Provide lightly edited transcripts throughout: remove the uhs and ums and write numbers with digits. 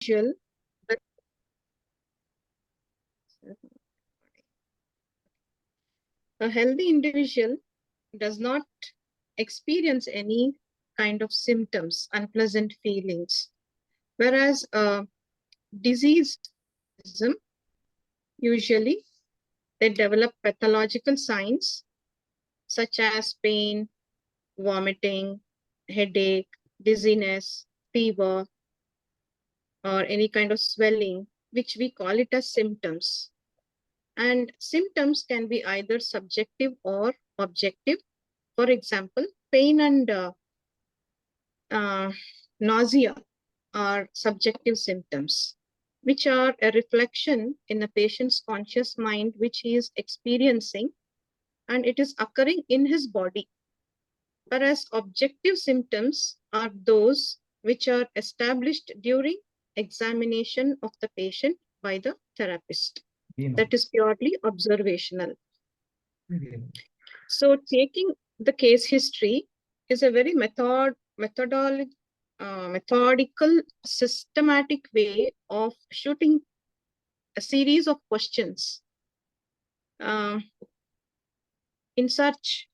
individual, a healthy individual does not experience any kind of symptoms, unpleasant feelings, whereas a diseased organism, usually they develop pathological signs such as pain, vomiting, headache, dizziness, fever, or any kind of swelling, which we call it as symptoms. And symptoms can be either subjective or objective. For example, pain and nausea are subjective symptoms, which are a reflection in a patient's conscious mind, which he is experiencing, and it is occurring in his body. Whereas objective symptoms are those which are established during examination of the patient by the therapist. That is purely observational. So taking the case history is a very methodical, systematic way of shooting a series of questions in search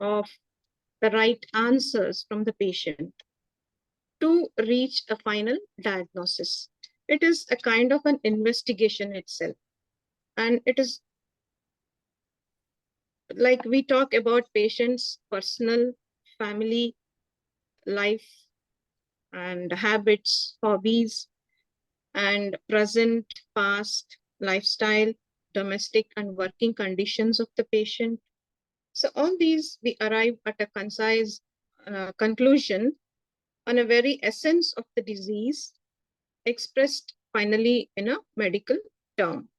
of the right answers from the patient to reach a final diagnosis. It is a kind of an investigation itself. And it is like we talk about patients' personal, family, life, and habits, hobbies, and present, past, lifestyle, domestic and working conditions of the patient. So all these, we arrive at a concise conclusion on a very essence of the disease expressed finally in a medical term.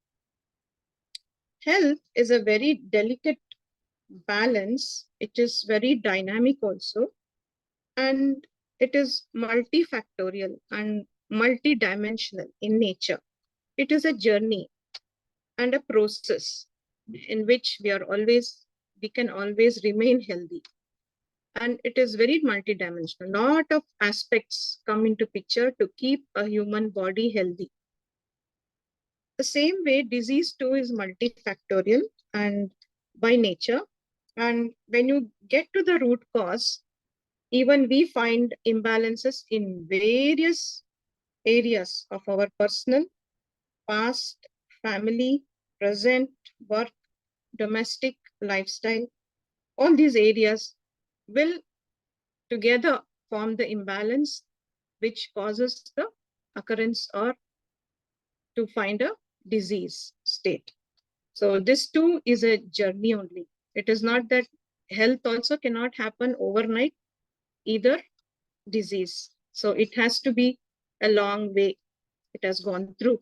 Health is a very delicate balance. It is very dynamic also, and it is multifactorial and multidimensional in nature. It is a journey and a process in which we can always remain healthy. And it is very multidimensional. A lot of aspects come into picture to keep a human body healthy. The same way, disease too is multifactorial and by nature. And when you get to the root cause, even we find imbalances in various areas of our personal, past, family, present, work, domestic, lifestyle. All these areas will together form the imbalance which causes the occurrence or to find a disease state. So this too is a journey only. It is not that health also cannot happen overnight, either disease. So it has to be a long way it has gone through.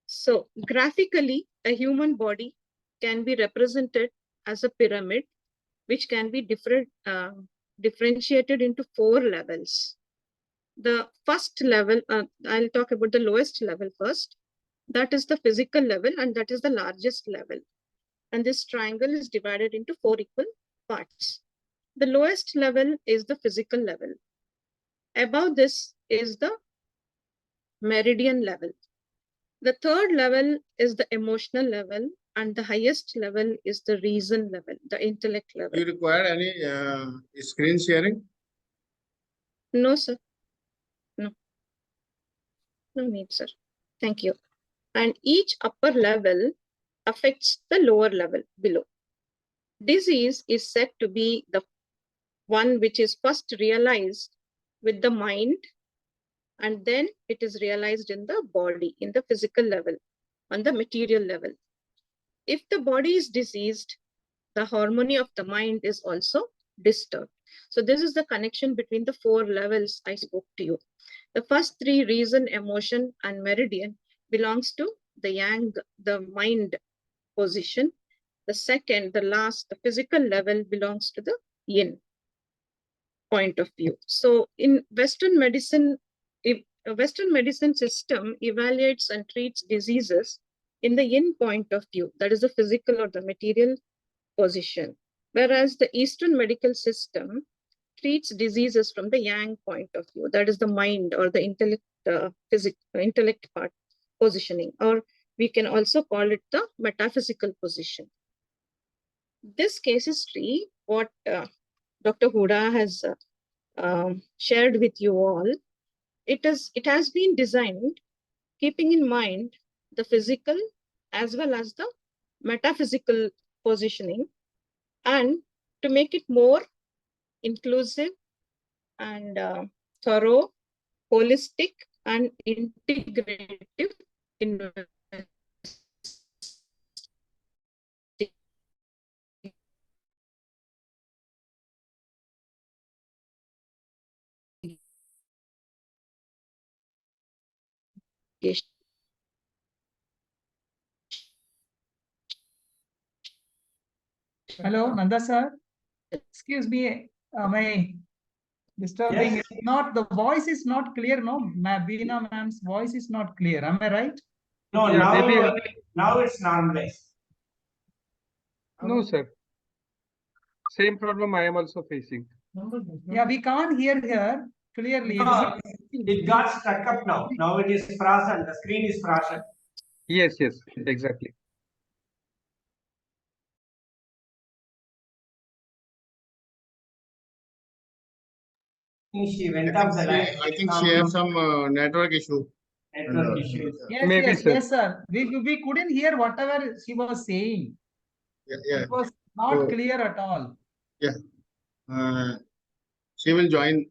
So graphically, a human body can be represented as a pyramid, which can be differentiated into 4 levels. The first level, I'll talk about the lowest level first. That is the physical level, and that is the largest level. And this triangle is divided into 4 equal parts. The lowest level is the physical level. Above this is the meridian level. The third level is the emotional level, and the highest level is the reason level, the intellect level. Do you require any screen sharing? No, sir. No. No need, sir. Thank you. And each upper level affects the lower level below. Disease is said to be the one which is first realized with the mind, and then it is realized in the body, in the physical level, on the material level. If the body is diseased, the harmony of the mind is also disturbed. So this is the connection between the 4 levels I spoke to you. The first 3, reason, emotion, and meridian, belongs to the yang, the mind position. The second, the last, the physical level, belongs to the yin point of view. So in Western medicine, if a Western medicine system evaluates and treats diseases in the yin point of view, that is the physical or the material position, whereas the Eastern medical system treats diseases from the yang point of view, that is the mind or the intellect part positioning, or we can also call it the metaphysical position. This case history, what Dr. Huda has shared with you all, it has been designed keeping in mind the physical as well as the metaphysical positioning, and to make it more inclusive and thorough, holistic, and integrative investigation. Hello, Nanda sir. Excuse me, am I disturbing? Yes. It's not, the voice is not clear, no? Veena ma'am's voice is not clear. Am I right? No, Yeah, maybe. now it's normalized. No, sir. Same problem I am also facing. Yeah, we can't hear her clearly. No, it got stuck up now. Now it is frozen. The screen is frozen. Yes, yes, exactly. She went off the line. I think she has some network issue. Network issues. Yes, Maybe, yes, sir. yes, sir. We couldn't hear whatever she was saying. Yeah. It was not Oh. clear at all. She will join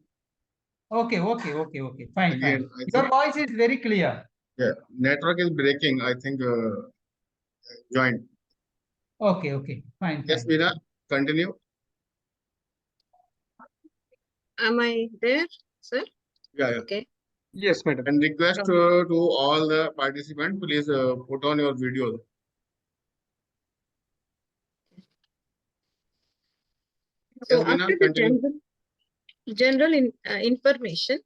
Okay. Fine, again. fine. I Your think. voice is very clear. Yeah, network is breaking. I think join. Okay. Fine, Yes, fine. Veena, continue. Am I there, sir? Yeah. Okay. Yes, madam. And request to all the participants, please put on your videos. So Yes, Veena, after the continue. general information,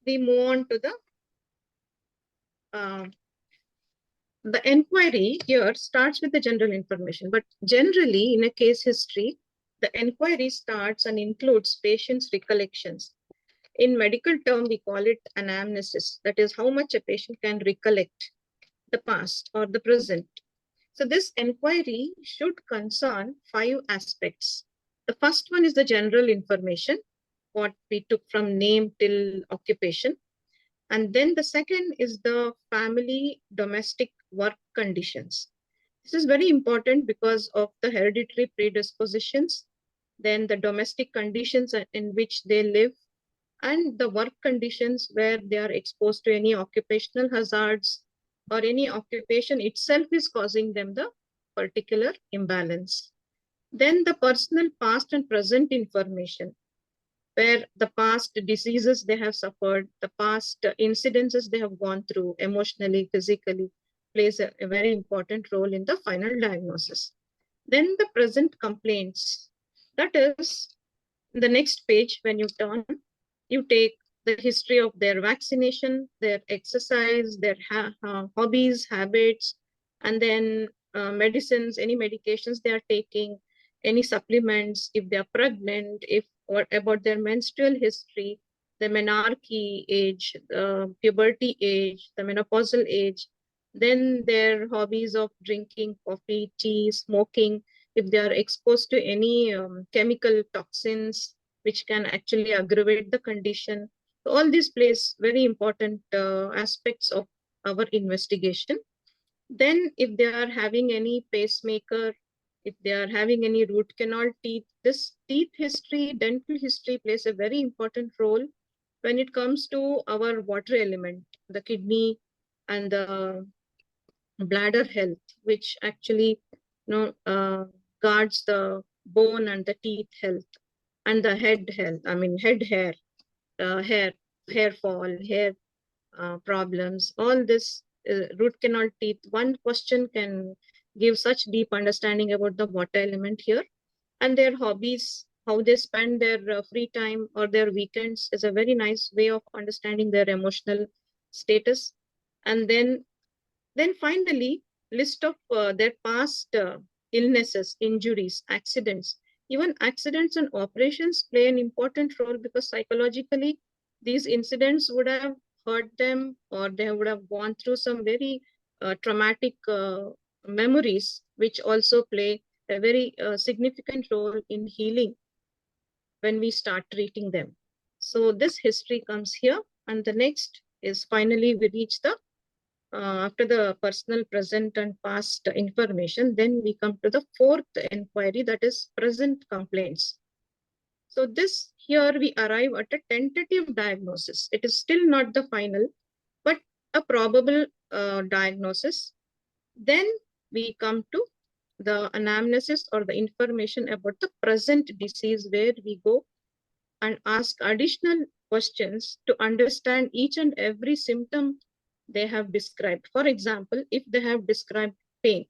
we move on to the inquiry here starts with the general information, but generally in a case history, the inquiry starts and includes patient's recollections. In medical term, we call it anamnesis. That is how much a patient can recollect the past or the present. So this inquiry should concern 5 aspects. The first one is the general information, what we took from name till occupation. And then the second is the family domestic work conditions. This is very important because of the hereditary predispositions, then the domestic conditions in which they live, and the work conditions where they are exposed to any occupational hazards or any occupation itself is causing them the particular imbalance. Then the personal past and present information, where the past diseases they have suffered, the past incidences they have gone through emotionally, physically, plays a very important role in the final diagnosis. Then the present complaints, that is the next page. When you turn, you take the history of their vaccination, their exercise, their hobbies, habits, and then medicines, any medications they are taking, any supplements, if they are pregnant, if what about their menstrual history, the menarche age, puberty age, the menopausal age, then their hobbies of drinking coffee, tea, smoking, if they are exposed to any chemical toxins which can actually aggravate the condition. So all these plays very important aspects of our investigation. Then if they are having any pacemaker, if they are having any root canal teeth, this teeth history, dental history plays a very important role when it comes to our water element, the kidney and the bladder health, which actually guards the bone and the teeth health and the head health. I mean head hair, hair fall, hair problems. All this root canal teeth. One question can give such deep understanding about the water element here, and their hobbies, how they spend their free time or their weekends is a very nice way of understanding their emotional status. And then finally, list of their past illnesses, injuries, accidents. Even accidents and operations play an important role because psychologically, these incidents would have hurt them, or they would have gone through some very traumatic memories, which also play a very significant role in healing when we start treating them. So this history comes here, and the next is finally we reach the after the personal, present, and past information, then we come to the fourth inquiry, that is present complaints. So this here we arrive at a tentative diagnosis. It is still not the final, but a probable diagnosis. Then we come to the anamnesis or the information about the present disease, where we go and ask additional questions to understand each and every symptom they have described. For example, if they have described pain,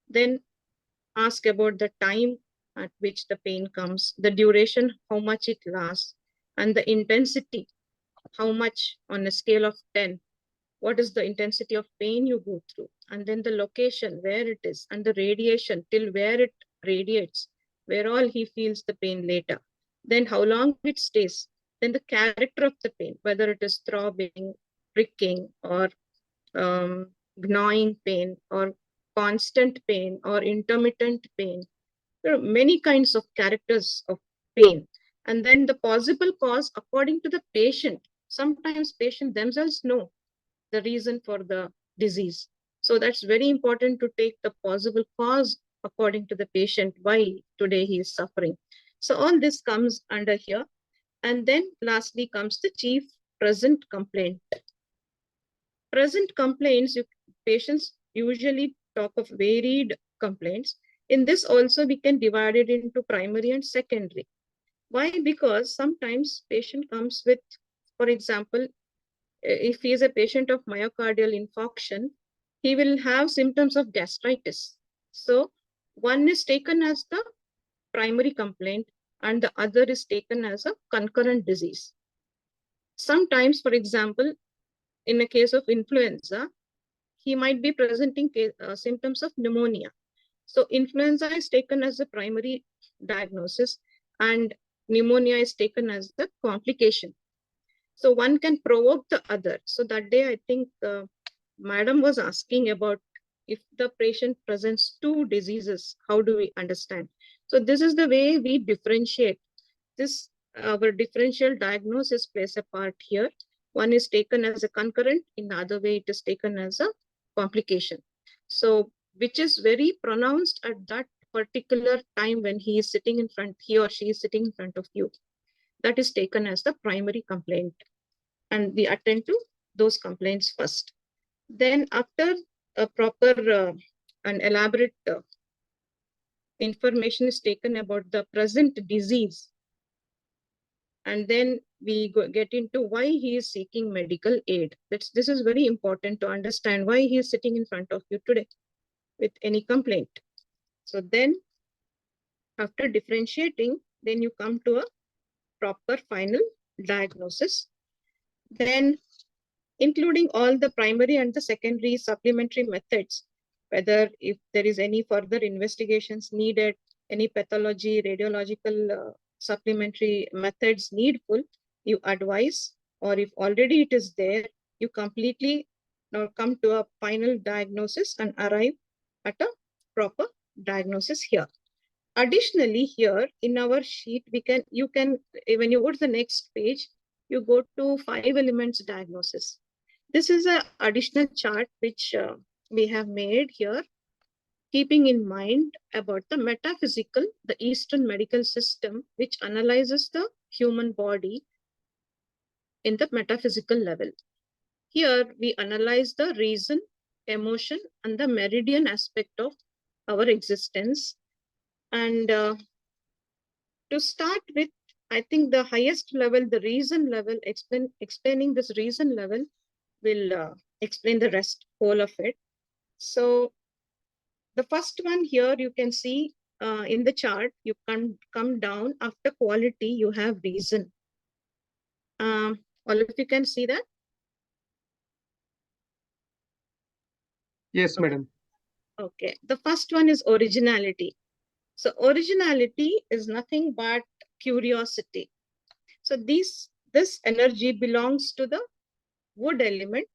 then ask about the time at which the pain comes, the duration, how much it lasts, and the intensity, how much on a scale of 10, what is the intensity of pain you go through, and then the location, where it is, and the radiation, till where it radiates, where all he feels the pain later, then how long it stays, then the character of the pain, whether it is throbbing, pricking, or gnawing pain, or constant pain, or intermittent pain. There are many kinds of characters of pain. And then the possible cause according to the patient. Sometimes patients themselves know the reason for the disease. So that's very important to take the possible cause according to the patient, why today he is suffering. So all this comes under here. And then lastly comes the chief present complaint. Present complaints, patients usually talk of varied complaints. In this also we can divide it into primary and secondary. Why? Because sometimes patient comes with, for example, if he is a patient of myocardial infarction, he will have symptoms of gastritis. So one is taken as the primary complaint and the other is taken as a concurrent disease. Sometimes, for example, in a case of influenza, he might be presenting symptoms of pneumonia. So influenza is taken as the primary diagnosis and pneumonia is taken as the complication. So one can provoke the other. So that day, I think Madam was asking about if the patient presents two diseases, how do we understand? So this is the way we differentiate. This, our differential diagnosis plays a part here. One is taken as a concurrent, in the other way it is taken as a complication. So which is very pronounced at that particular time when he is sitting in front, he or she is sitting in front of you. That is taken as the primary complaint. And we attend to those complaints first. Then after a proper and elaborate information is taken about the present disease, and then we get into why he is seeking medical aid. This is very important to understand why he is sitting in front of you today with any complaint. So then after differentiating, then you come to a proper final diagnosis. Then including all the primary and the secondary supplementary methods, whether if there is any further investigations needed, any pathology, radiological supplementary methods needful, you advise, or if already it is there, you completely now come to a final diagnosis and arrive at a proper diagnosis here. Additionally, here in our sheet, you can, when you go to the next page, you go to 5 elements diagnosis. This is an additional chart which we have made here, keeping in mind about the metaphysical, the Eastern medical system, which analyzes the human body in the metaphysical level. Here we analyze the reason, emotion, and the meridian aspect of our existence. And to start with, I think the highest level, the reason level, explaining this reason level will explain the rest, whole of it. So the first one here, you can see in the chart, you can come down after quality, you have reason. All of you can see that? Yes, madam. Okay. The first one is originality. So originality is nothing but curiosity. So this energy belongs to the wood element,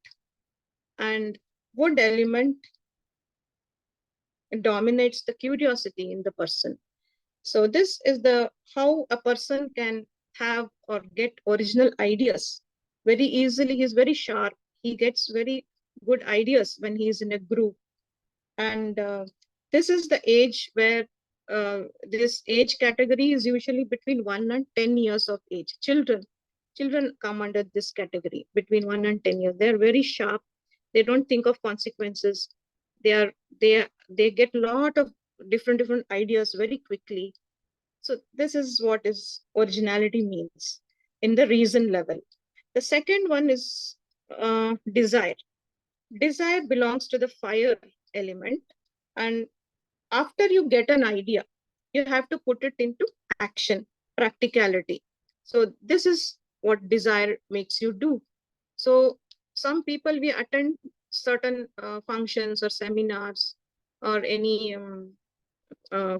and wood element dominates the curiosity in the person. So this is the how a person can have or get original ideas very easily. He's very sharp. He gets very good ideas when he is in a group. And this is the age where this age category is usually between 1 and 10 years of age. Children come under this category between 1 and 10 years. They're very sharp. They don't think of consequences. They get a lot of different ideas very quickly. So this is what is originality means in the reason level. The second one is desire. Desire belongs to the fire element. And after you get an idea, you have to put it into action, practicality. So this is what desire makes you do. So some people, we attend certain functions or seminars or any uh,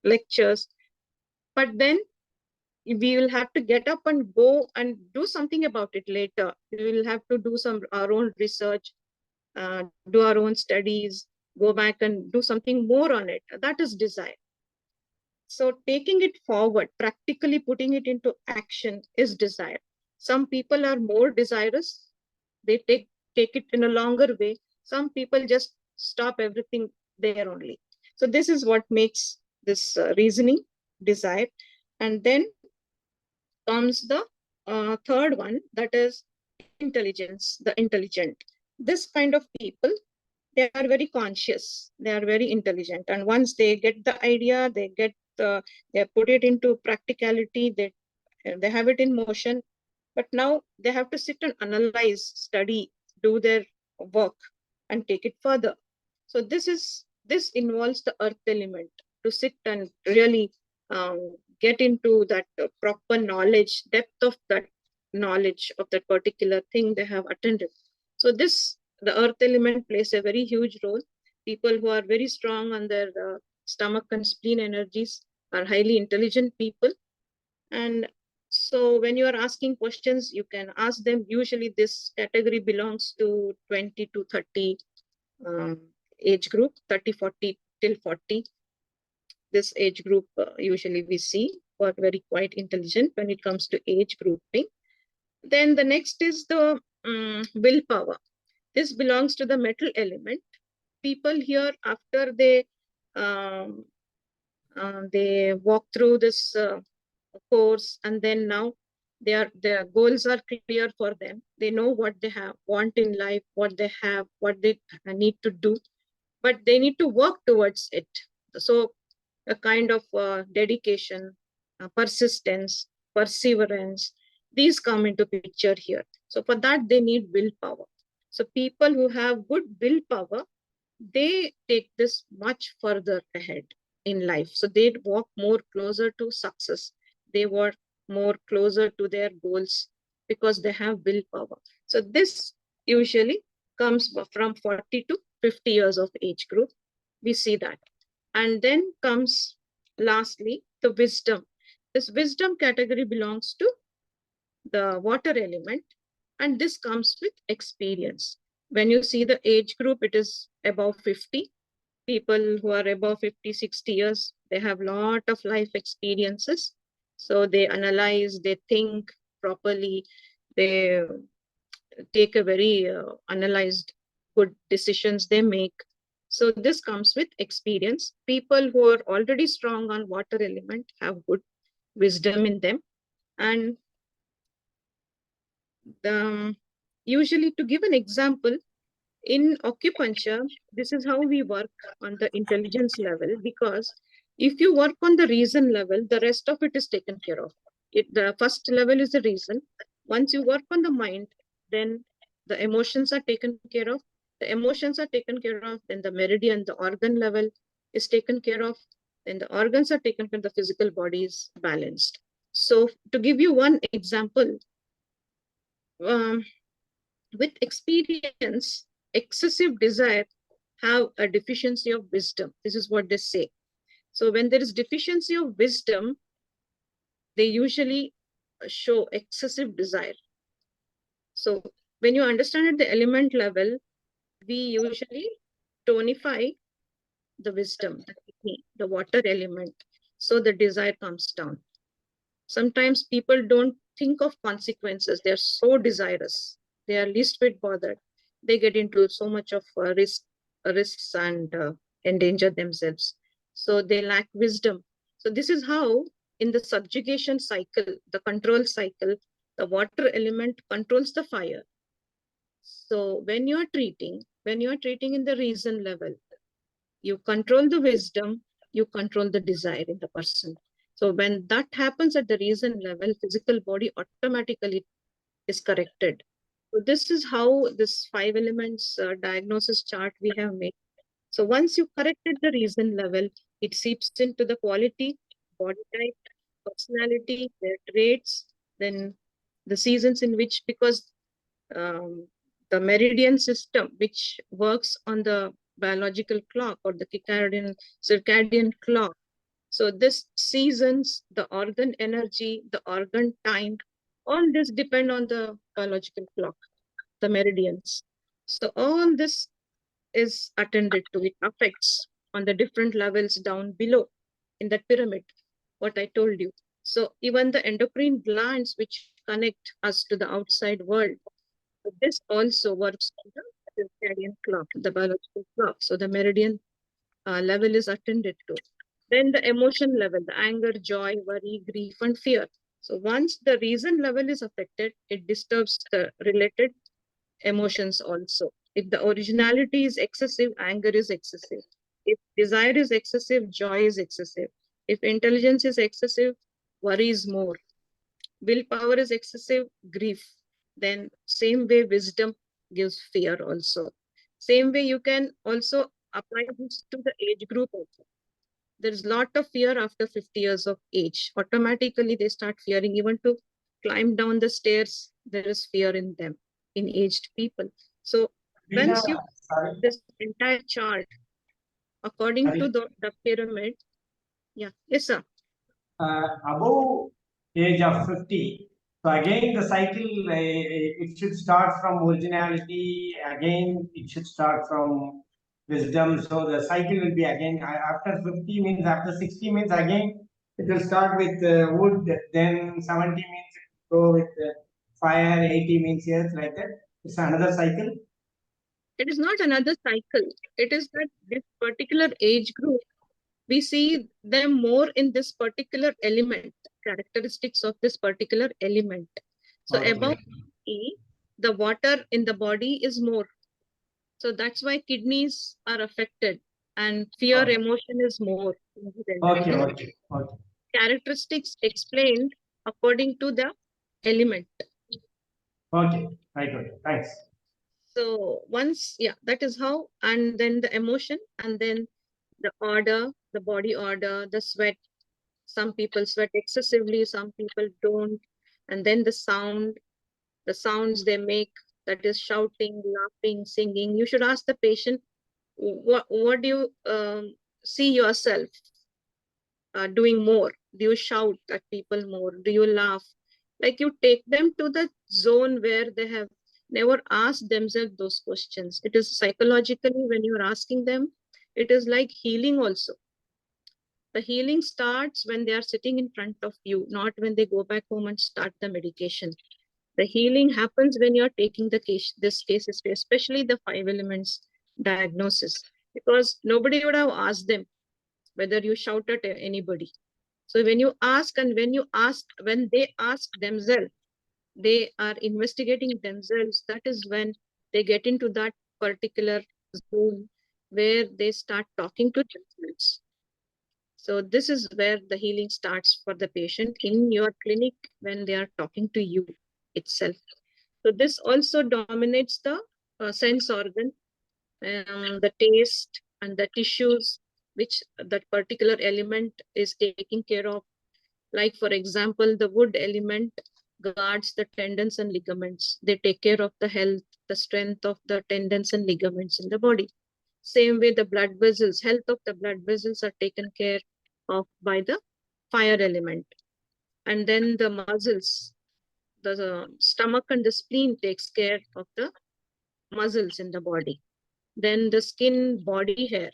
lectures, but then we will have to get up and go and do something about it later. We will have to do our own research, do our own studies, go back and do something more on it. That is desire. So taking it forward, practically putting it into action is desire. Some people are more desirous. They take it in a longer way. Some people just stop everything there only. So this is what makes this reasoning, desire. And then comes the third one, that is intelligence, the intelligent. This kind of people, they are very conscious, they are very intelligent, and once they get the idea, they put it into practicality, they have it in motion. But now they have to sit and analyze, study, do their work and take it further. So this involves the earth element, to sit and really get into that proper knowledge, depth of that knowledge of that particular thing they have attended. So the earth element plays a very huge role. People who are very strong on their stomach and spleen energies are highly intelligent people. And so when you are asking questions, you can ask them. Usually this category belongs to 20 to 30 age group, 30, 40 till 40. This age group usually we see are very quite intelligent when it comes to age grouping. Then the next is the willpower. This belongs to the metal element. People here, after they walk through this course, and then now their goals are clear for them. They know what they want in life, what they have, what they need to do, but they need to work towards it. So a kind of dedication, persistence, perseverance, these come into picture here. So for that, they need willpower. So people who have good willpower, they take this much further ahead in life. So they walk more closer to success. They work more closer to their goals because they have willpower. So this usually comes from 40 to 50 years of age group. We see that. And then comes lastly the wisdom. This wisdom category belongs to the water element, and this comes with experience. When you see the age group, it is above 50. People who are above 50, 60 years, they have a lot of life experiences. So they analyze, they think properly, they take a very analyzed good decisions they make. So this comes with experience. People who are already strong on water element have good wisdom in them. And usually, to give an example, in acupuncture, this is how we work on the intelligence level, because if you work on the reason level, the rest of it is taken care of. The first level is the reason. Once you work on the mind, then the emotions are taken care of. The emotions are taken care of, then the meridian, the organ level is taken care of. Then the organs are taken care of, the physical body is balanced. So to give you one example, um, with experience, excessive desire have a deficiency of wisdom. This is what they say. So when there is deficiency of wisdom, they usually show excessive desire. So when you understand at the element level, we usually tonify the wisdom, the kidney, the water element, so the desire comes down. Sometimes people don't think of consequences. They're so desirous. They are least bit bothered. They get into so much of risks and endanger themselves. So they lack wisdom. So this is how in the subjugation cycle, the control cycle, the water element controls the fire. So when you are treating in the reason level, you control the wisdom, you control the desire in the person. So when that happens at the reason level, physical body automatically is corrected. So this is how this 5 elements diagnosis chart we have made. So once you corrected the reason level, it seeps into the quality, body type, personality, their traits, then the seasons in which, because um, the meridian system, which works on the biological clock or the circadian clock. So this seasons, the organ energy, the organ time, all this depend on the biological clock, the meridians. So all this is attended to. It affects on the different levels down below in that pyramid, what I told you. So even the endocrine glands which connect us to the outside world, this also works on the circadian clock, the biological clock. So the meridian level is attended to. Then the emotion level, the anger, joy, worry, grief, and fear. So once the reason level is affected, it disturbs the related emotions also. If the originality is excessive, anger is excessive. If desire is excessive, joy is excessive. If intelligence is excessive, worry is more. Willpower is excessive, grief. Then same way wisdom gives fear also. Same way you can also apply this to the age group also. There is lot of fear after 50 years of age. Automatically they start fearing even to climb down the stairs. There is fear in them, in aged people. So once you this entire chart according to the pyramid, yeah, yes sir. Above age of 50. So again, the cycle, it should start from originality. Again, it should start from wisdom. So the cycle will be again, after 50 means, after 60 means again, it will start with wood, then 70 means it will go with fire, 80 means earth, like that. It's another cycle. It is not another cycle. It is that this particular age group, we see them more in this particular element, characteristics of this particular element. So Okay. above E, the water in the body is more. So that's why kidneys are affected and fear Okay. emotion is more. Okay, This okay, okay. characteristics explained according to the element. Okay, I got it. Thanks. So once, yeah, that is how, and then the emotion, and then the order, the body order, the sweat. Some people sweat excessively, some people don't. And then the sounds they make, that is shouting, laughing, singing. You should ask the patient, what do you see yourself doing more? Do you shout at people more? Do you laugh? Like you take them to the zone where they have never asked themselves those questions. It is psychologically, when you're asking them, it is like healing also. The healing starts when they are sitting in front of you, not when they go back home and start the medication. The healing happens when you're taking the case, this case history, especially the 5 elements diagnosis, because nobody would have asked them whether you shout at anybody. So when you ask, and when they ask themselves, they are investigating themselves. That is when they get into that particular zone where they start talking to themselves. So this is where the healing starts for the patient in your clinic when they are talking to you itself. So this also dominates the sense organ, the taste and the tissues, which that particular element is taking care of. Like for example, the wood element guards the tendons and ligaments. They take care of the health, the strength of the tendons and ligaments in the body. Same way the blood vessels, health of the blood vessels are taken care of by the fire element. And then the muscles, the stomach and the spleen takes care of the muscles in the body. Then the skin, body hair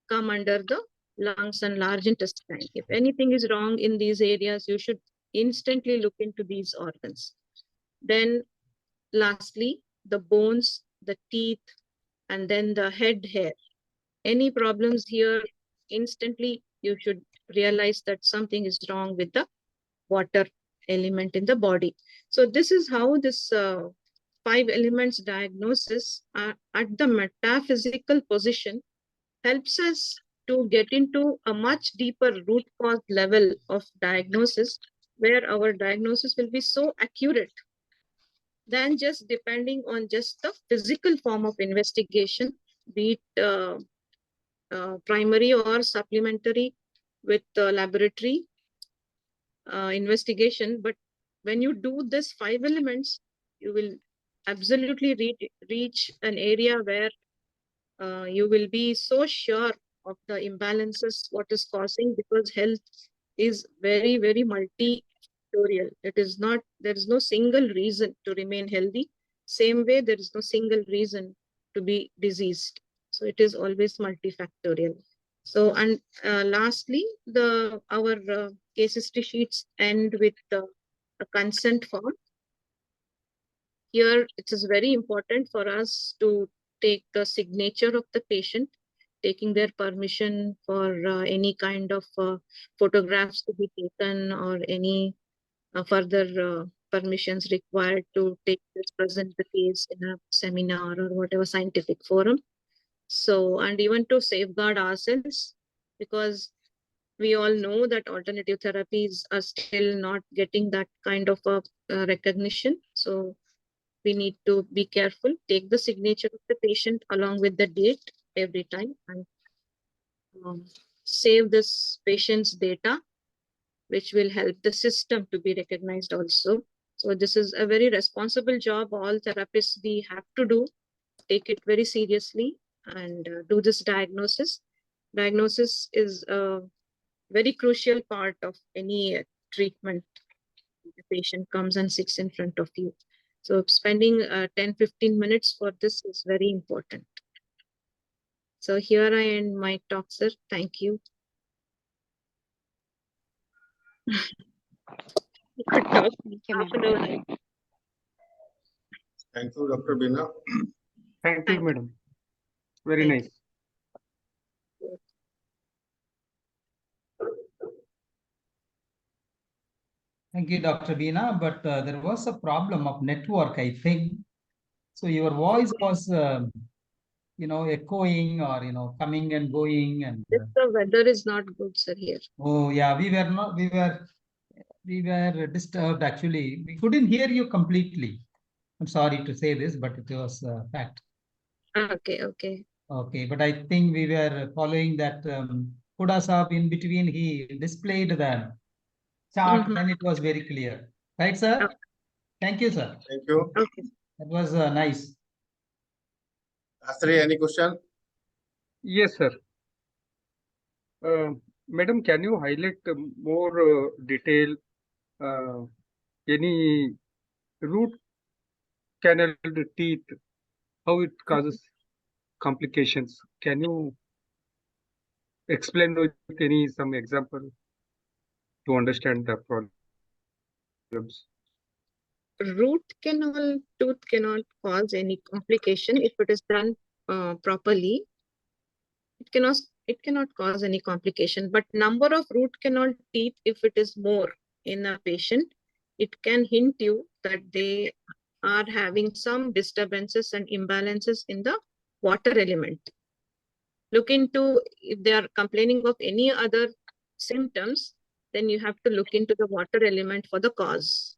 come under the lungs and large intestine. If anything is wrong in these areas, you should instantly look into these organs. Then lastly, the bones, the teeth, and then the head hair. Any problems here, instantly you should realize that something is wrong with the water element in the body. So this is how this 5 elements diagnosis at the metaphysical position helps us to get into a much deeper root cause level of diagnosis, where our diagnosis will be so accurate than just depending on just the physical form of investigation, be it primary or supplementary with laboratory investigation. But when you do this 5 elements, you will absolutely reach an area where you will be so sure of the imbalances, what is causing, because health is very, very multifactorial. It is not, there is no single reason to remain healthy. Same way, there is no single reason to be diseased. So it is always multifactorial. So, and lastly, our case history sheets end with a consent form. Here, it is very important for us to take the signature of the patient, taking their permission for any kind of photographs to be taken, or any further permissions required to present the case in a seminar or whatever scientific forum. So, and even to safeguard ourselves, because we all know that alternative therapies are still not getting that kind of a recognition. So we need to be careful, take the signature of the patient along with the date every time, and save this patient's data, which will help the system to be recognized also. So this is a very responsible job all therapists we have to do. Take it very seriously and do this diagnosis. Diagnosis is a very crucial part of any treatment. The patient comes and sits in front of you. So spending 10-15 minutes for this is very important. So here I end my talk, sir. Thank you. You could talk half an hour. Thank you, Dr. Bina. Thank you, madam. Very Thank nice. Thank you, Dr. Veena. But there was a problem of network, I think. So your voice was, echoing or, coming and going. And The weather is not good, sir, here. oh yeah, we were disturbed actually. We couldn't hear you completely. I'm sorry to say this, but it was a fact. Okay, okay. Okay, but I think we were following that Huda Saab in between. He displayed the chart, then it was very clear. Right, sir? Okay. Thank you, sir. Thank you. Okay. That was nice. Astri, any question? Yes, sir. Madam, can you highlight more detail any root canal teeth, how it causes complications? Can you explain with some example to understand the problems? Root canal tooth cannot cause any complication if it is done properly. It cannot cause any complication, but number of root canal teeth, if it is more in a patient, it can hint you that they are having some disturbances and imbalances in the water element. Look into, if they are complaining of any other symptoms, then you have to look into the water element for the cause.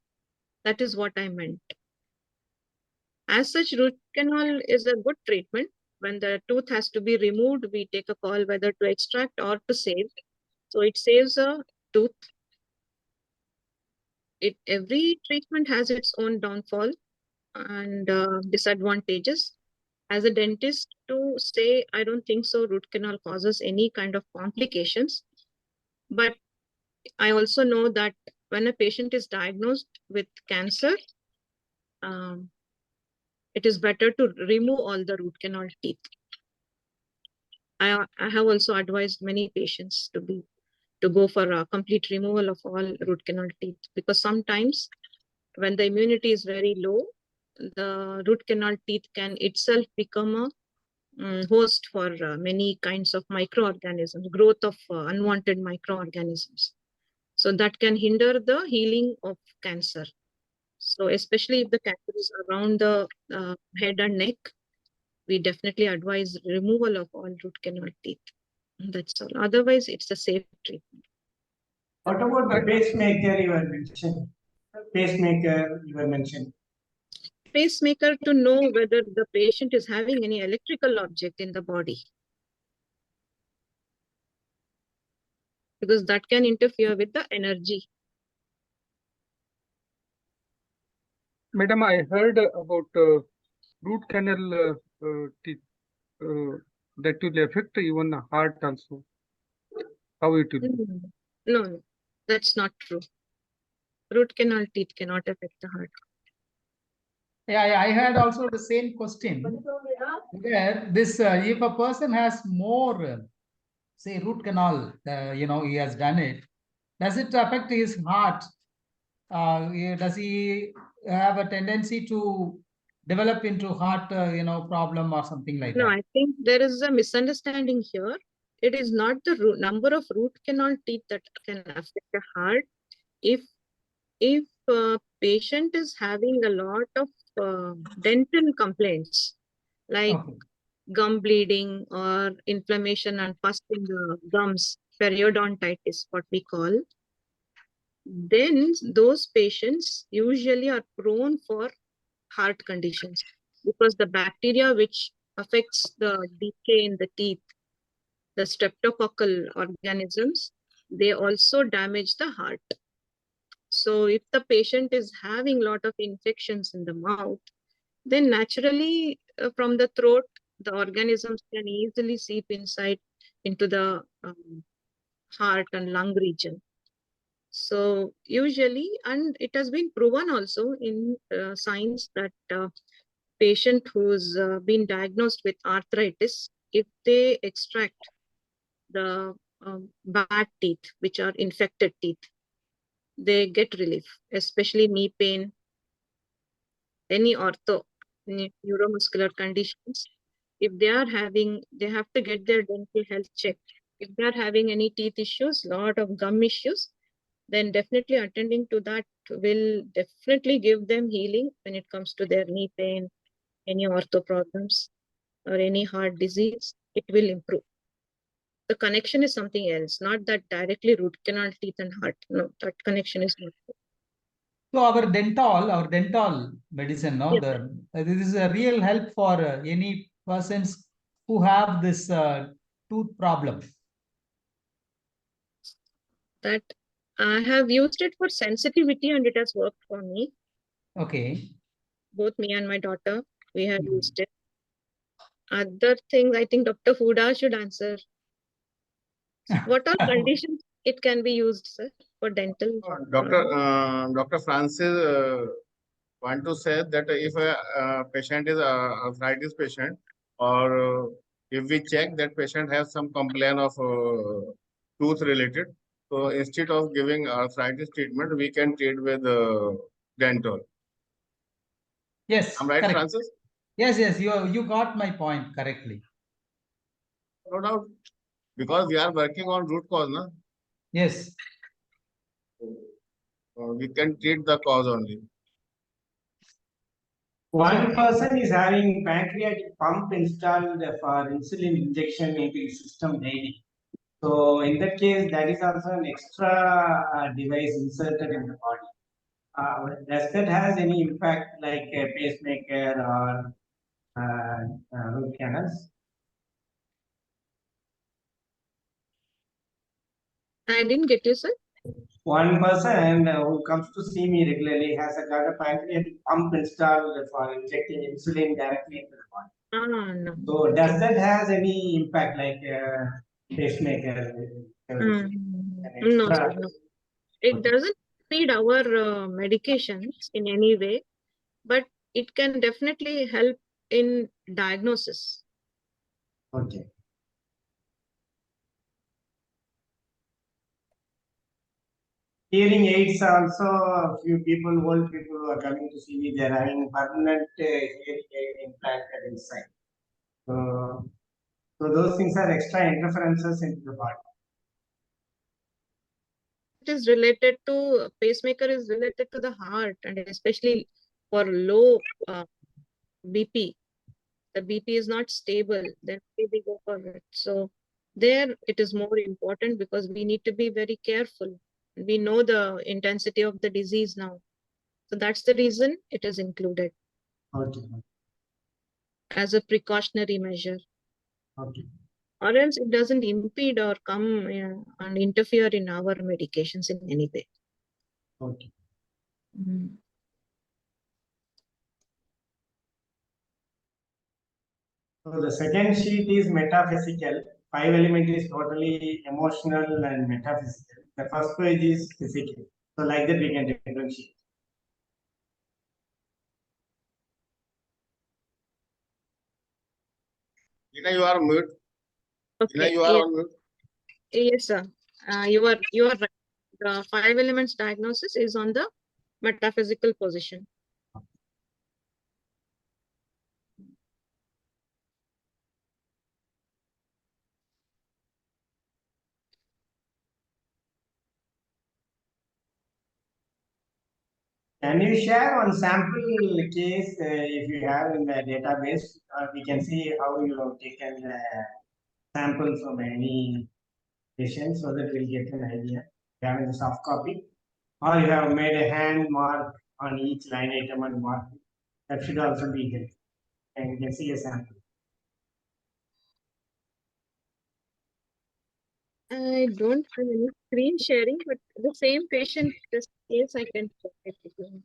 That is what I meant. As such, root canal is a good treatment. When the tooth has to be removed, we take a call whether to extract or to save. So it saves a tooth. Every treatment has its own downfall and disadvantages. As a dentist, to say, I don't think so root canal causes any kind of complications. But I also know that when a patient is diagnosed with cancer, it is better to remove all the root canal teeth. I have also advised many patients to go for a complete removal of all root canal teeth, because sometimes when the immunity is very low, the root canal teeth can itself become a host for many kinds of microorganisms, growth of unwanted microorganisms. So that can hinder the healing of cancer. So especially if the cancer is around the head and neck, we definitely advise removal of all root canal teeth. That's all. Otherwise, it's a safe treatment. What about the pacemaker you were mentioning? Pacemaker you were mentioning. Pacemaker, to know whether the patient is having any electrical object in the body, because that can interfere with the energy. Madam, I heard about root canal teeth that will affect even the heart also. How it will be? No, that's not true. Root canal teeth cannot affect the heart. Yeah, I had also the same question. Where this, if a person has more, say, root canal, he has done it, does it affect his heart? Does he have a tendency to develop into heart, problem or something like No, that? I think there is a misunderstanding here. It is not the number of root canal teeth that can affect the heart. If a patient is having a lot of dental complaints, like Okay. gum bleeding or inflammation and pus in the gums, periodontitis, what we call, then those patients usually are prone for heart conditions, because the bacteria which affects the decay in the teeth, the streptococcal organisms, they also damage the heart. So if the patient is having a lot of infections in the mouth, then naturally from the throat, the organisms can easily seep inside into the heart and lung region. So usually, and it has been proven also in science that patient who's been diagnosed with arthritis, if they extract the bad teeth, which are infected teeth, they get relief, especially knee pain, any neuromuscular conditions. If they are having, they have to get their dental health checked. If they are having any teeth issues, lot of gum issues, then definitely attending to that will definitely give them healing when it comes to their knee pain, any ortho problems, or any heart disease. It will improve. The connection is something else, not that directly root canal, teeth, and heart. No, that connection is not there. So our dental medicine, no, Yes, this is a real help for any persons who have this tooth problem. that I have used it for sensitivity and it has worked for me. Okay. Both me and my daughter, we have used it. Other things, I think Dr. Huda should answer. What all conditions it can be used, sir, for dental? Dr. Francis want to say that if a patient is a arthritis patient, or if we check that patient has some complaint of tooth related, so instead of giving arthritis treatment, we can treat with dental. Yes, I'm right, correct. Francis? Yes, you got my point correctly. No doubt, because we are working on root cause, na? Yes. We can treat the cause only. One person is having pancreatic pump installed for insulin injection into his system daily. So in that case, that is also an extra device inserted in the body. Does that has any impact like a pacemaker or root canals? I didn't get you, sir. One person who comes to see me regularly has got a pancreatic pump installed for injecting insulin directly into the body. No. So does that has any impact like pacemaker? No, sir, no. It doesn't impede our medications in any way, but it can definitely help in diagnosis. Okay. Hearing aids also, a few people, old people who are coming to see me, they are having permanent hearing aid implanted inside. So those things are extra interferences into the body. It is related to, pacemaker is related to the heart, and especially for low BP. The BP is not stable, then we go for it. So there it is more important because we need to be very careful. We know the intensity of the disease now. So that's the reason it is included Okay. as a precautionary measure. Okay. Or else it doesn't impede or come and interfere in our medications in any way. Okay. So the second sheet is metaphysical. 5 element is totally emotional and metaphysical. The first page is physical. So like that we can differentiate. Gina, you are mute. Gina, Okay. you are on mute. Yes, sir. You are right. The 5 elements diagnosis is on the metaphysical position. Can you share one sample case if you have in the database? We can see how you have taken sample from any patient so that we'll get an idea. You have the soft copy, or you have made a hand mark on each line item and mark. That should also be helpful. And you can see a sample. I don't have any screen sharing, but the same patient, this case I can check it again.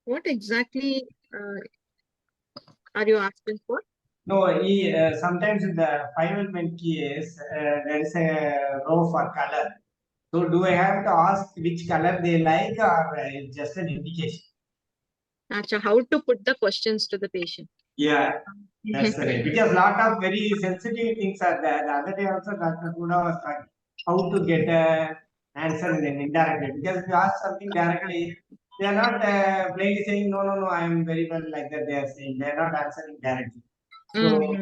What exactly are you asking for? No, sometimes in the 5 element case, there is a row for color. So do I have to ask which color they like or it's just an indication? Actually, how to put the questions to the patient? Yeah, that's the way. Because a lot of very sensitive things are there. The other day also Dr. Kuda was talking how to get a answer in an indirect way. Because if you ask something directly, they are not plainly saying, no, no, no, I am very well like that. They are saying, they are not answering directly. So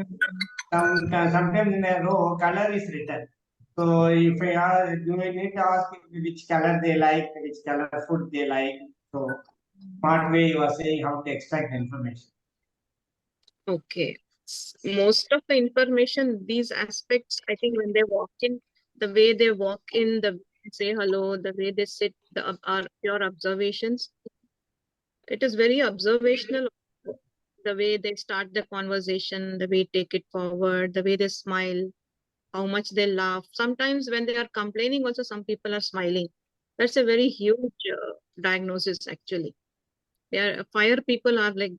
sometimes in a row, color is written. So if I ask, do I need to ask which color they like, which color food they like? So smart way you are saying how to extract the information. Okay. Most of the information, these aspects, I think when they walk in, the way they walk in, the way they say hello, the way they sit, are pure observations. It is very observational. The way they start the conversation, the way they take it forward, the way they smile, how much they laugh. Sometimes when they are complaining, also some people are smiling. That's a very huge diagnosis, actually. Fire people are like,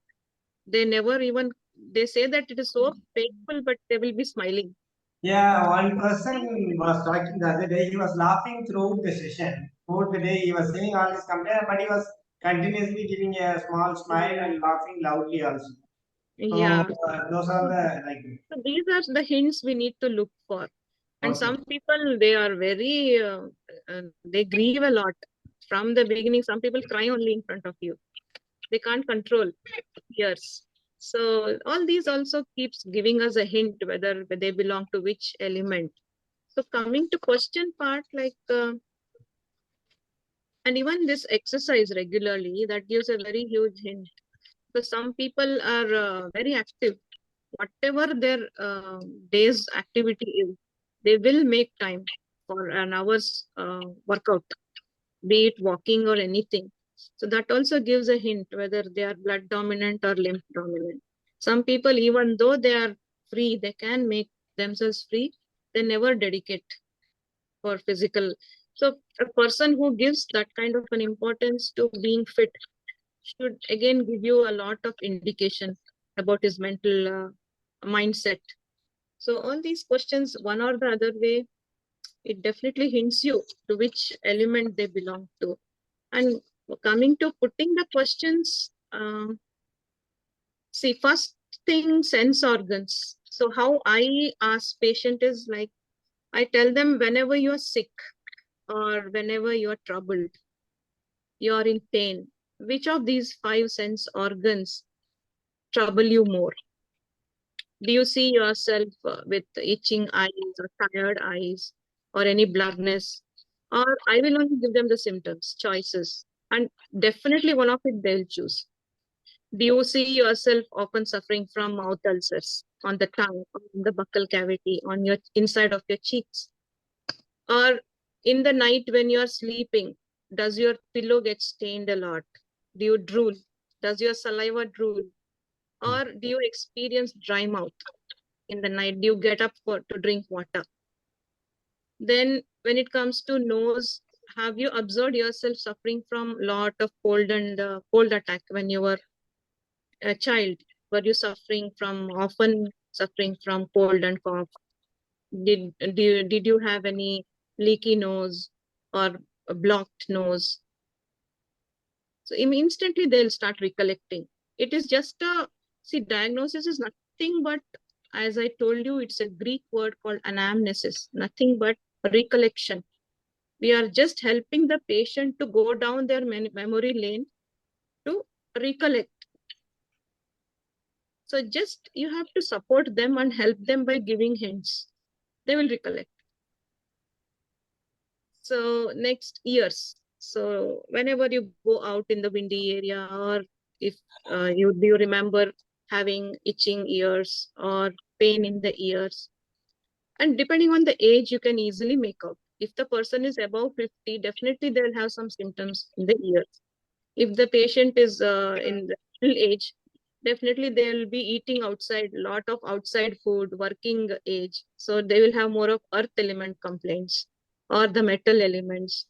they never even, they say that it is so painful, but they will be smiling. Yeah, one person was talking the other day. He was laughing throughout the session. Throughout the day, he was saying all his complaints, but he was continuously giving a small smile and laughing loudly also. So Yeah. those are the like. So these are the hints we need to look for. And Okay. some people, they are very, they grieve a lot. From the beginning, some people cry only in front of you. They can't control tears. So all these also keeps giving us a hint whether they belong to which element. So coming to question part, like, and even this exercise regularly, that gives a very huge hint. So some people are very active. Whatever their day's activity is, they will make time for an hour's workout, be it walking or anything. So that also gives a hint whether they are blood dominant or lymph dominant. Some people, even though they are free, they can make themselves free, they never dedicate for physical. So a person who gives that kind of an importance to being fit should again give you a lot of indication about his mental mindset. So all these questions, one or the other way, it definitely hints you to which element they belong to. And coming to putting the questions, see, first thing, sense organs. So how I ask patient is like, I tell them whenever you're sick or whenever you're troubled, you're in pain, which of these 5 sense organs trouble you more? Do you see yourself with itching eyes or tired eyes or any blurriness? Or I will only give them the symptoms, choices, and definitely one of it they'll choose. Do you see yourself often suffering from mouth ulcers on the tongue, on the buccal cavity, on your inside of your cheeks? Or in the night when you're sleeping, does your pillow get stained a lot? Do you drool? Does your saliva drool? Or do you experience dry mouth in the night? Do you get up to drink water? Then when it comes to nose, have you observed yourself suffering from lot of cold and cold attack when you were a child? Were you often suffering from cold and cough? Did you have any leaky nose or a blocked nose? So instantly they'll start recollecting. It is just diagnosis is nothing but, as I told you, it's a Greek word called anamnesis, nothing but recollection. We are just helping the patient to go down their memory lane to recollect. So just you have to support them and help them by giving hints. They will recollect. So next, ears. So whenever you go out in the windy area, or if you remember having itching ears or pain in the ears, and depending on the age, you can easily make out. If the person is above 50, definitely they'll have some symptoms in the ears. If the patient is in the middle age, definitely they will be eating outside, lot of outside food, working age. So they will have more of earth element complaints or the metal elements.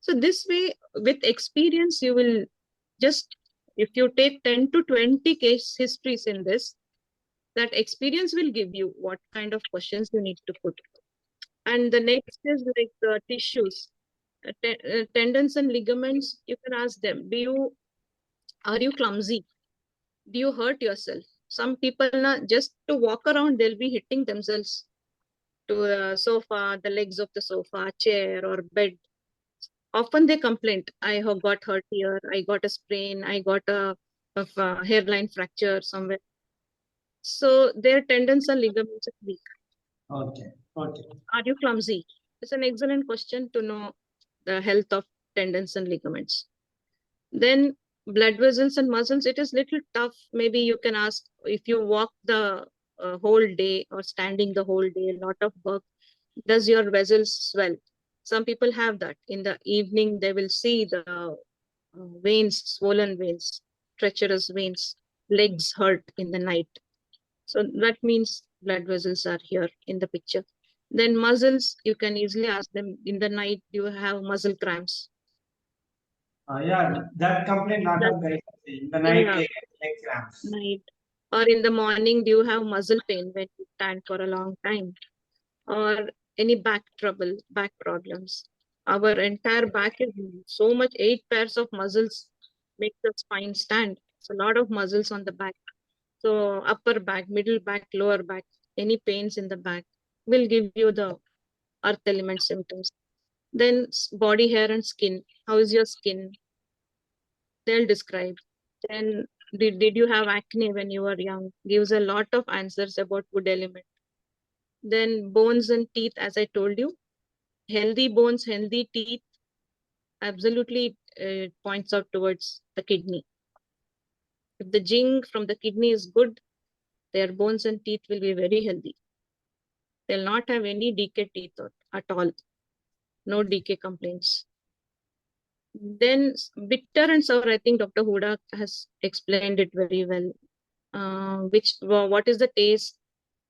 So this way, with experience, you will just, if you take 10 to 20 case histories in this, that experience will give you what kind of questions you need to put. And the next is like tissues, tendons and ligaments. You can ask them, are you clumsy? Do you hurt yourself? Some people, just to walk around, they'll be hitting themselves to a sofa, the legs of the sofa, chair, or bed. Often they complain, I have got hurt here, I got a sprain, I got a hairline fracture somewhere. So their tendons and ligaments are weak. Okay. Okay. Are you clumsy? It's an excellent question to know the health of tendons and ligaments. Then blood vessels and muscles, it is little tough. Maybe you can ask, if you walk the whole day or standing the whole day, a lot of work, does your vessels swell? Some people have that. In the evening, they will see the veins, swollen veins, treacherous veins, legs hurt in the night. So that means blood vessels are here in the picture. Then muscles, you can easily ask them, in the night, do you have muscle cramps? Yeah, that complaint lot of guys in the night Yeah. they get leg cramps. Night. Or in the morning, do you have muscle pain when you stand for a long time? Or any back trouble, back problems? Our entire back is so much, 8 pairs of muscles make the spine stand. So a lot of muscles on the back. So upper back, middle back, lower back, any pains in the back will give you the earth element symptoms. Then body hair and skin. How is your skin? They'll describe. Then did you have acne when you were young? Gives a lot of answers about wood element. Then bones and teeth, as I told you, healthy bones, healthy teeth, absolutely points out towards the kidney. If the jing from the kidney is good, their bones and teeth will be very healthy. They'll not have any decay teeth at all. No decay complaints. Then bitter and sour, I think Dr. Huda has explained it very well. What is the taste?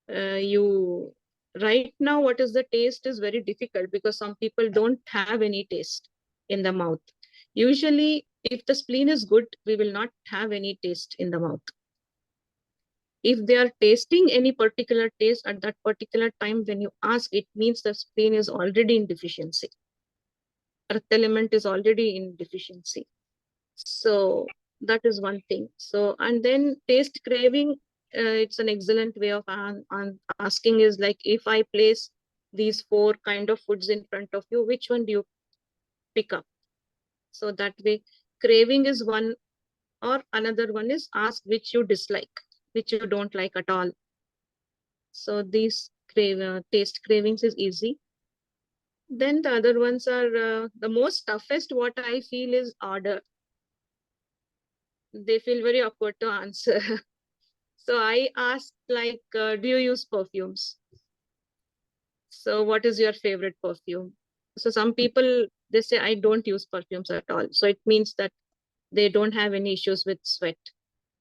Right now, what is the taste is very difficult because some people don't have any taste in the mouth. Usually, if the spleen is good, we will not have any taste in the mouth. If they are tasting any particular taste at that particular time, when you ask, it means the spleen is already in deficiency. Earth element is already in deficiency. So that is one thing. So, and then taste craving, it's an excellent way of asking is like, if I place these 4 kind of foods in front of you, which one do you pick up? So that way, craving is one, or another one is ask which you dislike, which you don't like at all. So these taste cravings is easy. Then the other ones are the most toughest, what I feel is order. They feel very awkward to answer. So I asked like, do you use perfumes? So what is your favorite perfume? So some people, they say, I don't use perfumes at all. So it means that they don't have any issues with sweat.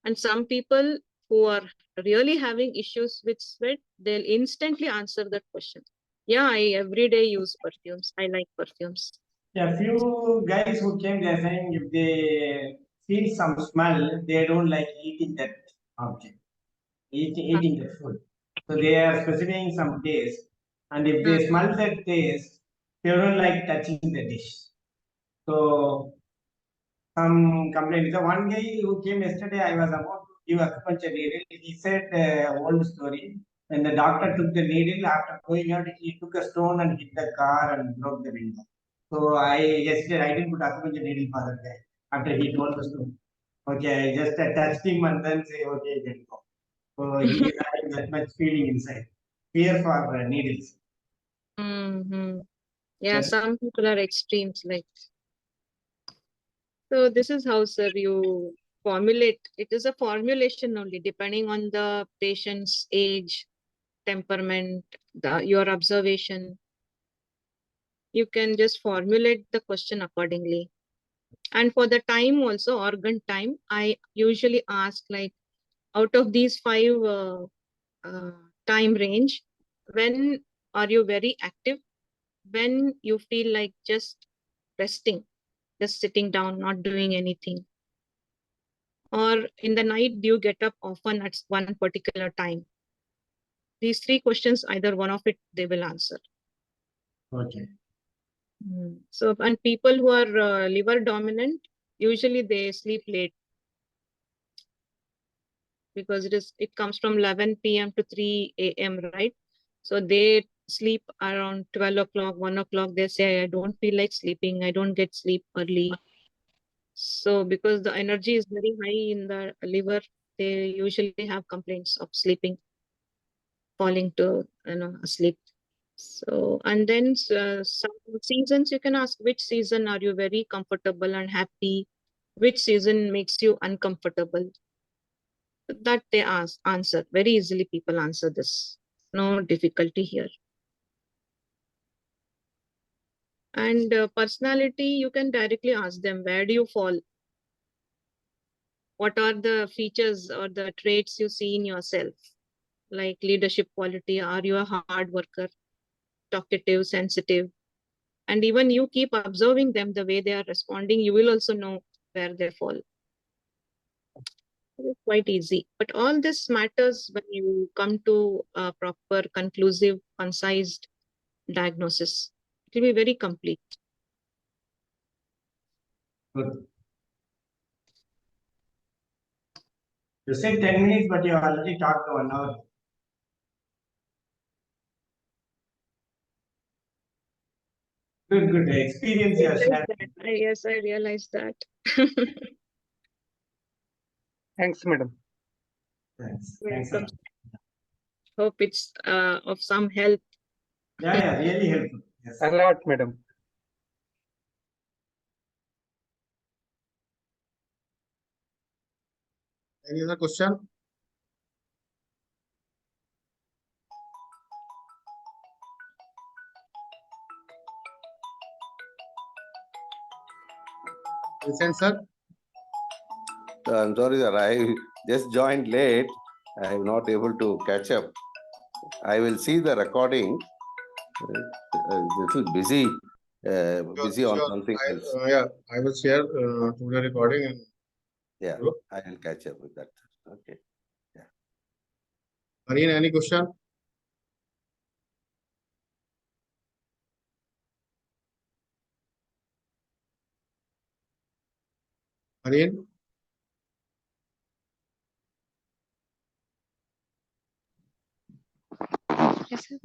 And some people who are really having issues with sweat, they'll instantly answer that question. Yeah, I every day use perfumes. I like perfumes. A few guys who came, they're saying if they feel some smell, they don't like eating that object, eating the food. So they are specifying some taste. And if they smell that taste, they don't like touching the dish. So some complaint. The one guy who came yesterday, I was about to give acupuncture needle. He said old story. When the doctor took the needle, after going out, he took a stone and hit the car and broke the window. So yesterday I didn't put acupuncture needle for that guy. After he told the stone, okay, I just touched him and then say, okay, you can go. So he is having that much feeling inside, fear for needles. Mm-hmm. Yeah, That's some people are extremes like. So this is how, sir, you formulate. It is a formulation only, depending on the patient's age, temperament, your observation. You can just formulate the question accordingly. And for the time also, organ time, I usually ask like, out of these 5 time range, when are you very active? When you feel like just resting, just sitting down, not doing anything? Or in the night, do you get up often at one particular time? These 3 questions, either one of it, they will answer. okay. So, and people who are liver dominant, usually they sleep late, because it comes from 11 p.m. to 3 a.m., right? So they sleep around 12 o'clock, 1 o'clock. They say, I don't feel like sleeping. I don't get sleep early. So because the energy is very high in the liver, they usually have complaints of sleeping, falling to asleep. So, and then some seasons, you can ask which season are you very comfortable and happy, which season makes you uncomfortable. That they answer very easily. People answer this, no difficulty here. And personality, you can directly ask them, where do you fall? What are the features or the traits you see in yourself? Like leadership quality, are you a hard worker, talkative, sensitive? And even you keep observing them, the way they are responding, you will also know where they fall. It's quite easy. But all this matters when you come to a proper, conclusive, concise diagnosis. It will be very complete. Good. You said 10 minutes, but you already talked 1 hour. Good, good. Experience you are sharing. Yes, I realized that. Thanks, madam. Thanks. Thanks a lot. Hope it's of some help. Yeah, really helpful. Yes. A lot, madam. Any other question? Listen, sir. I'm sorry, sir. I just joined late. I am not able to catch up. I will see the recording. Little busy, busy on Sure. something else. Yeah, I will share to the recording and Yeah, I will catch up with that. Okay. Marine, any question? Marine? Yes, sir.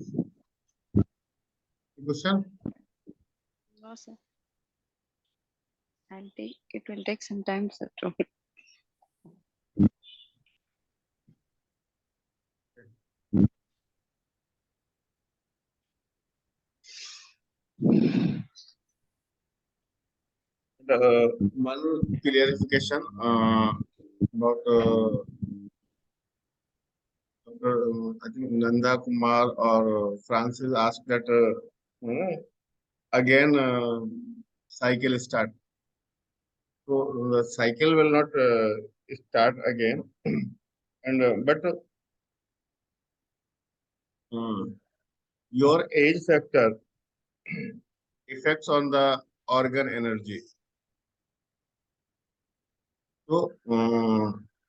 Question? No, sir. It will take some time, sir. One clarification about I think Nanda Kumar or Francis asked that again cycle start. So the cycle will not start again, and but your age factor effects on the organ energy. So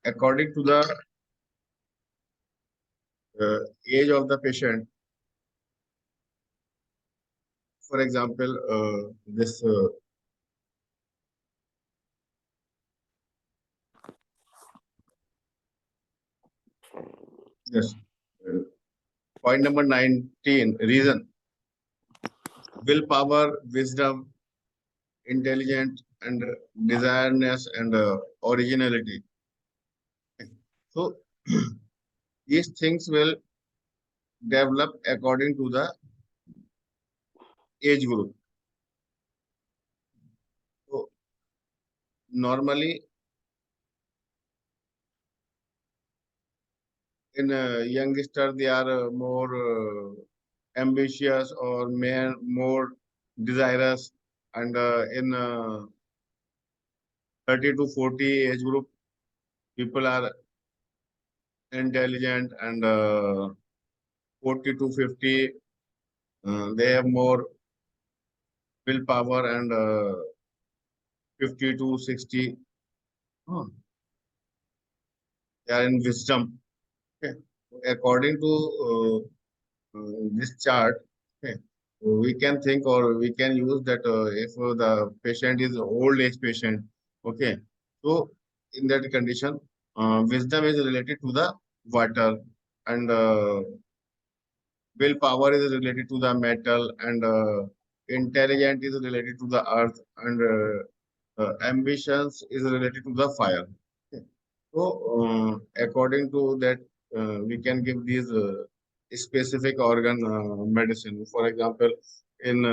according to the age of the patient, for example, this yes, point number 19, reason, willpower, wisdom, intelligent, and desireness and originality. So these things will develop according to the age group. So normally in a youngster they are more ambitious or more desirous, and in 30 to 40 age group people are intelligent, and 40 to 50 they have more willpower, and 50 to 60 they are in wisdom. Okay. According to this chart, okay, we can think or we can use that if the patient is old age patient, okay, so in that condition, wisdom is related to the water, and willpower is related to the metal, and intelligence is related to the earth, and ambitions is related to the fire. Okay. So, according to that, we can give these specific organ medicine. For example, in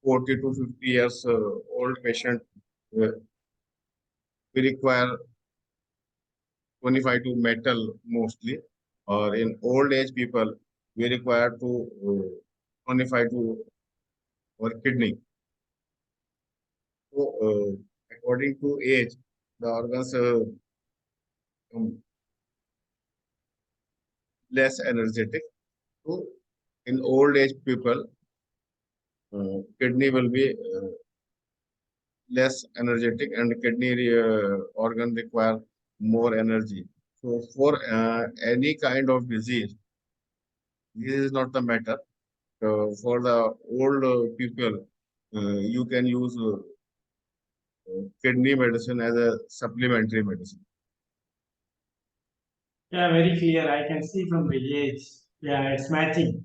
40 to 50 years old patient, uh, we require 25 to metal mostly, or in old age people, we require to 25 to or kidney. So, according to age, the organs become less energetic. So, in old age people, kidney will be less energetic, and kidney organ require more energy. So, for any kind of disease, this is not the matter. For the old people, you can use kidney medicine as a supplementary medicine. Yeah, very clear. I can see from the age. Yeah, it's matching.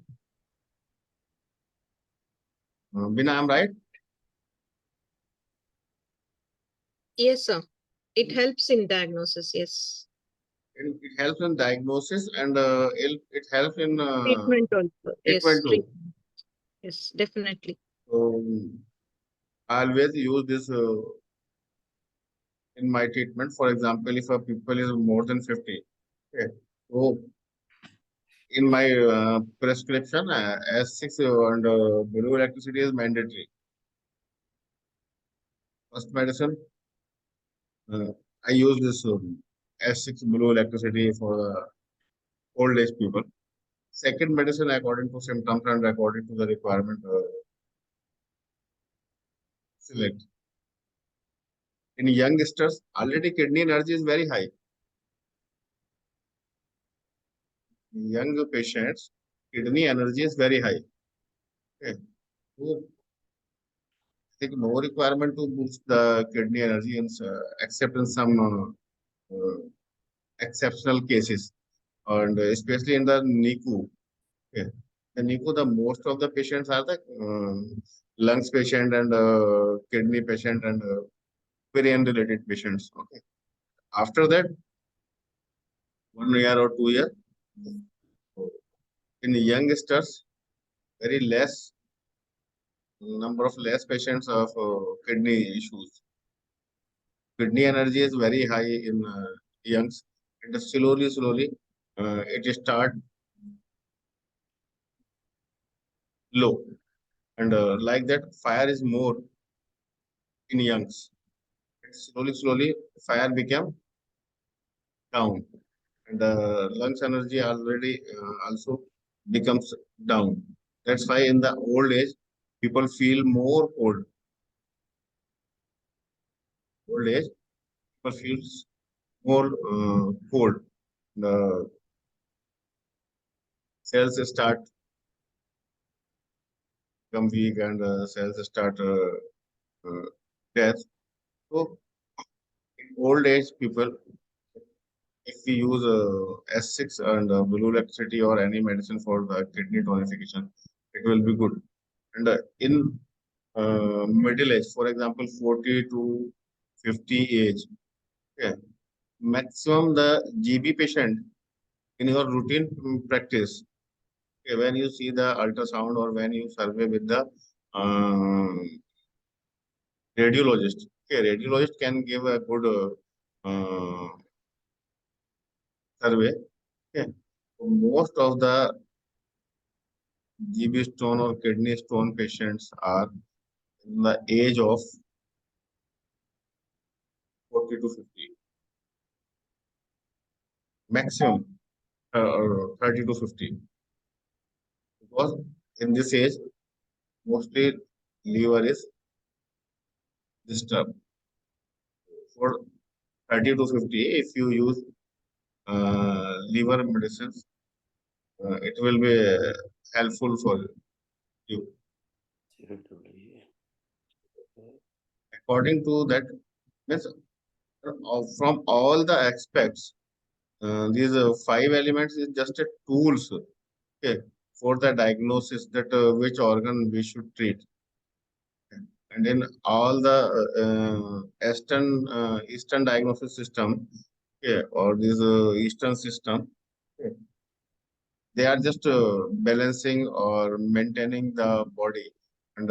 Bina, I'm right? Yes, sir. It helps in diagnosis. Yes. It helps in diagnosis, and it helps in Treatment also. Yes. treatment too. Yes, definitely. So I always use this in my treatment. For example, if a people is more than 50, okay, so in my prescription, S6 and blue electricity is mandatory. First medicine, I use this S6 blue electricity for old age people. Second medicine, according to symptoms and according to the requirement, select. In youngsters, already kidney energy is very high. young patients, kidney energy is very high. Okay. So, I think no requirement to boost the kidney energy except in some exceptional cases, and especially in the NICU. Okay. The NICU, the most of the patients are the lungs patient and kidney patient and brain related patients. Okay. After that, 1 year or 2 years, in youngsters, very less number of less patients of kidney issues. Kidney energy is very high in youngs, and slowly, it start low, and like that, fire is more in youngs. And slowly, fire became down, and the lungs energy already also becomes down. That's why in the old age, people feel more cold. Old age, people feels more cold. The cells start become weak and cells start death. So in old age people, if we use S6 and blue laxity or any medicine for the kidney tonification, it will be good. And in middle age, for example, 40 to 50 age, okay, maximum the GB patient in your routine practice, okay, when you see the ultrasound or when you survey with the radiologist. Okay, radiologist can give a good survey. Okay, so most of the GB stone or kidney stone patients are in the age of 40 to 50, maximum 30 to 50. Because in this age, mostly liver is disturbed. For 30 to 50, if you use liver medicines, it will be helpful for you. According to that, means from all the aspects, these 5 elements is just a tools, okay, for the diagnosis that which organ we should treat. And in all the Eastern diagnosis system, okay, or this Eastern system, okay, they are just balancing or maintaining the body, and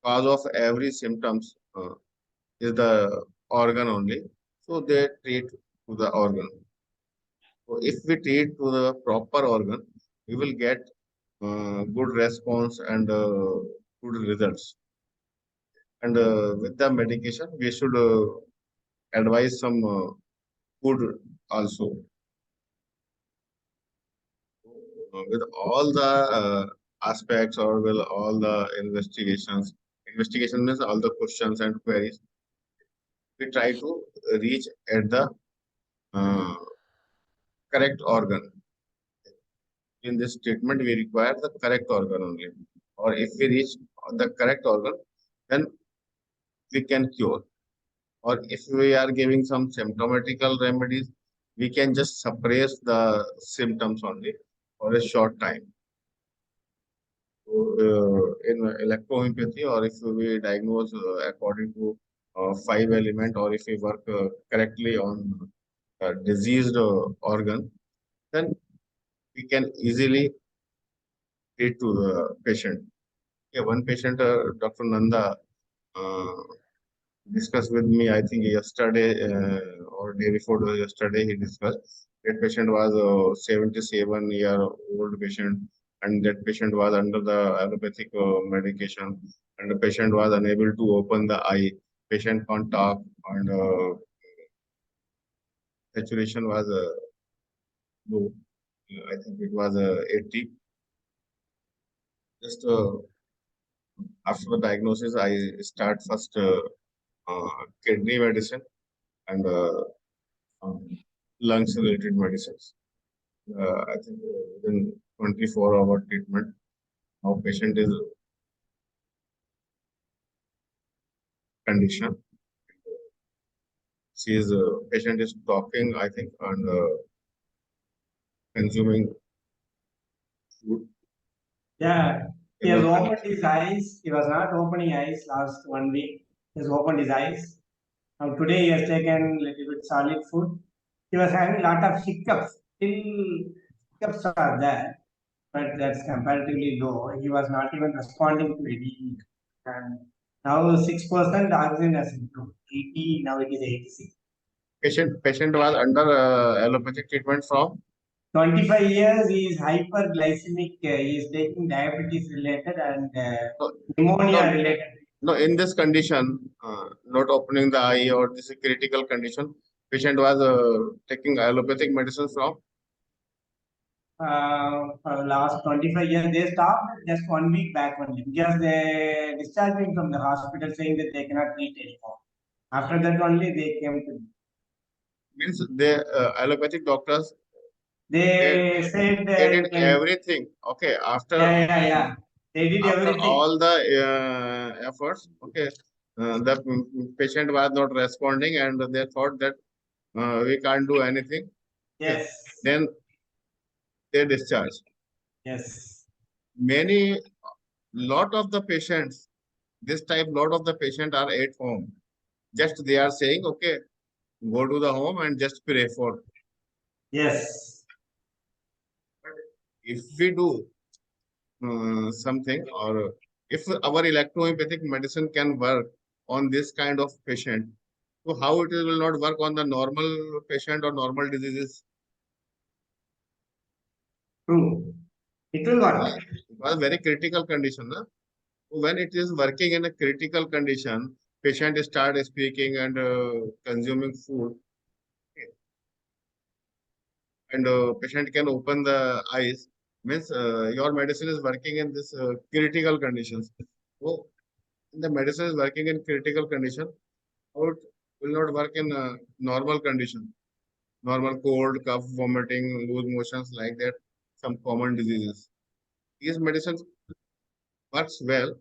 cause of every symptoms is the organ only. So they treat to the organ. So if we treat to the proper organ, we will get good response and good results. And with the medication, we should advise some food also. With all the aspects or with all the investigation means all the questions and queries, we try to reach at the uh, correct organ. In this treatment, we require the correct organ only. Or if we reach the correct organ, then we can cure. Or if we are giving some symptomatical remedies, we can just suppress the symptoms only for a short time. So, in electro-homeopathy, or if we diagnose according to 5 element, or if we work correctly on a diseased organ, then we can easily treat to the patient. Yeah, one patient, Dr. Nanda, uh, discussed with me, I think yesterday or day before yesterday, he discussed. That patient was a 77-year-old patient, and that patient was under the allopathic medication, and the patient was unable to open the eye. Patient can't talk, and saturation was low. I think it was 80. Just after the diagnosis, I start first kidney medicine and lungs related medicines. I think within 24-hour treatment, how patient is condition. Patient is talking, I think, and consuming food. Yeah, he in has a opened condition. his eyes. He was not opening eyes last 1 week. He has opened his eyes. Now today he has taken little bit solid food. He was having lot of hiccups. Still hiccups are there, but that's comparatively low. He was not even responding to any. And now 6% oxygen has improved. 80, now it is 86. Patient was under allopathic treatment from 25 years, he is hyperglycemic. He is taking diabetes related and pneumonia no, related. no, in this condition, not opening the eye or this is a critical condition, patient was taking allopathic medicine from For last 25 years, they stopped just 1 week back only because they discharged him from the hospital saying that they cannot treat anymore. After that only they came to me. means the allopathic doctors They said they did you can, everything. Okay, yeah. They did after everything. all the efforts, okay, the patient was not responding, and they thought that we can't do anything. Okay. Yes. Then they discharge. Yes. Lot of the patients, this type, lot of the patient are at home. Just they are saying, okay, go to the home and just pray for. Yes. If we do something, or if our electro-homeopathic medicine can work on this kind of patient, so how it will not work on the normal patient or normal diseases? True. It will work. It was a very critical condition. Na? When it is working in a critical condition, patient start speaking and consuming food, and patient can open the eyes, means your medicine is working in this critical conditions. So the medicine is working in critical condition, how it will not work in normal condition, normal cold, cough, vomiting, loose motions, like that, some common diseases. These medicines works well,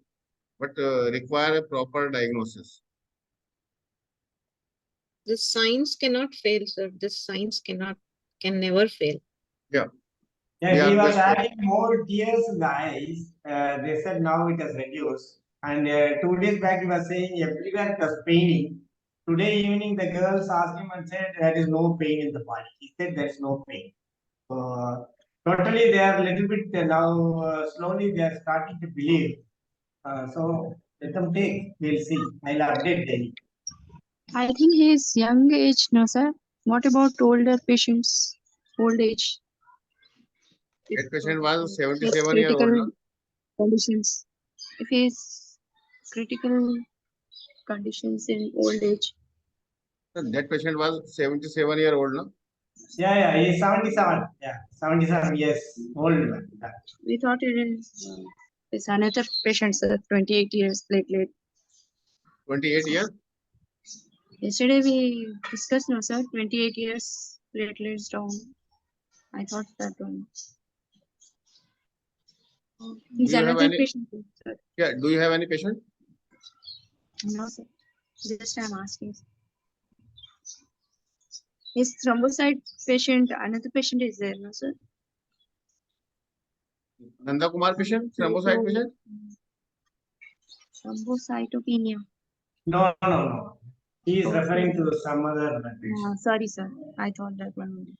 but require a proper diagnosis. The science cannot fail, sir. This science can never fail. Yeah. Yeah, We he are was best for- having more tears in the eyes. They said now it has reduced. And 2 days back, he was saying everywhere it was paining. Today evening, the girls asked him and said there is no pain in the body. He said there is no pain. So totally, they are a little bit now slowly they are starting to believe. So let them take. We'll see. I'll update daily. I think he is young age, no, sir. What about older patients, old age? If that patient was it's 77-year-old. critical conditions, if he is critical conditions in old age, That patient was 77-year-old. No? Yeah, he's 77. Yeah, 77 years old. Yeah. we thought it is another patient, sir, 28 years platelet. 28 years. Yesterday we discussed, no, sir, 28 years platelets down. I thought that one. He's Do you have another any? patient, sir. Yeah. Do you have any patient? No, sir. Just I'm asking. His thrombocyte patient, another patient is there, no, sir? Nanda Kumar patient, thrombocyte patient. Thrombocytopenia. No. He is Okay. referring to some other patient. Sorry, sir. I thought that one only.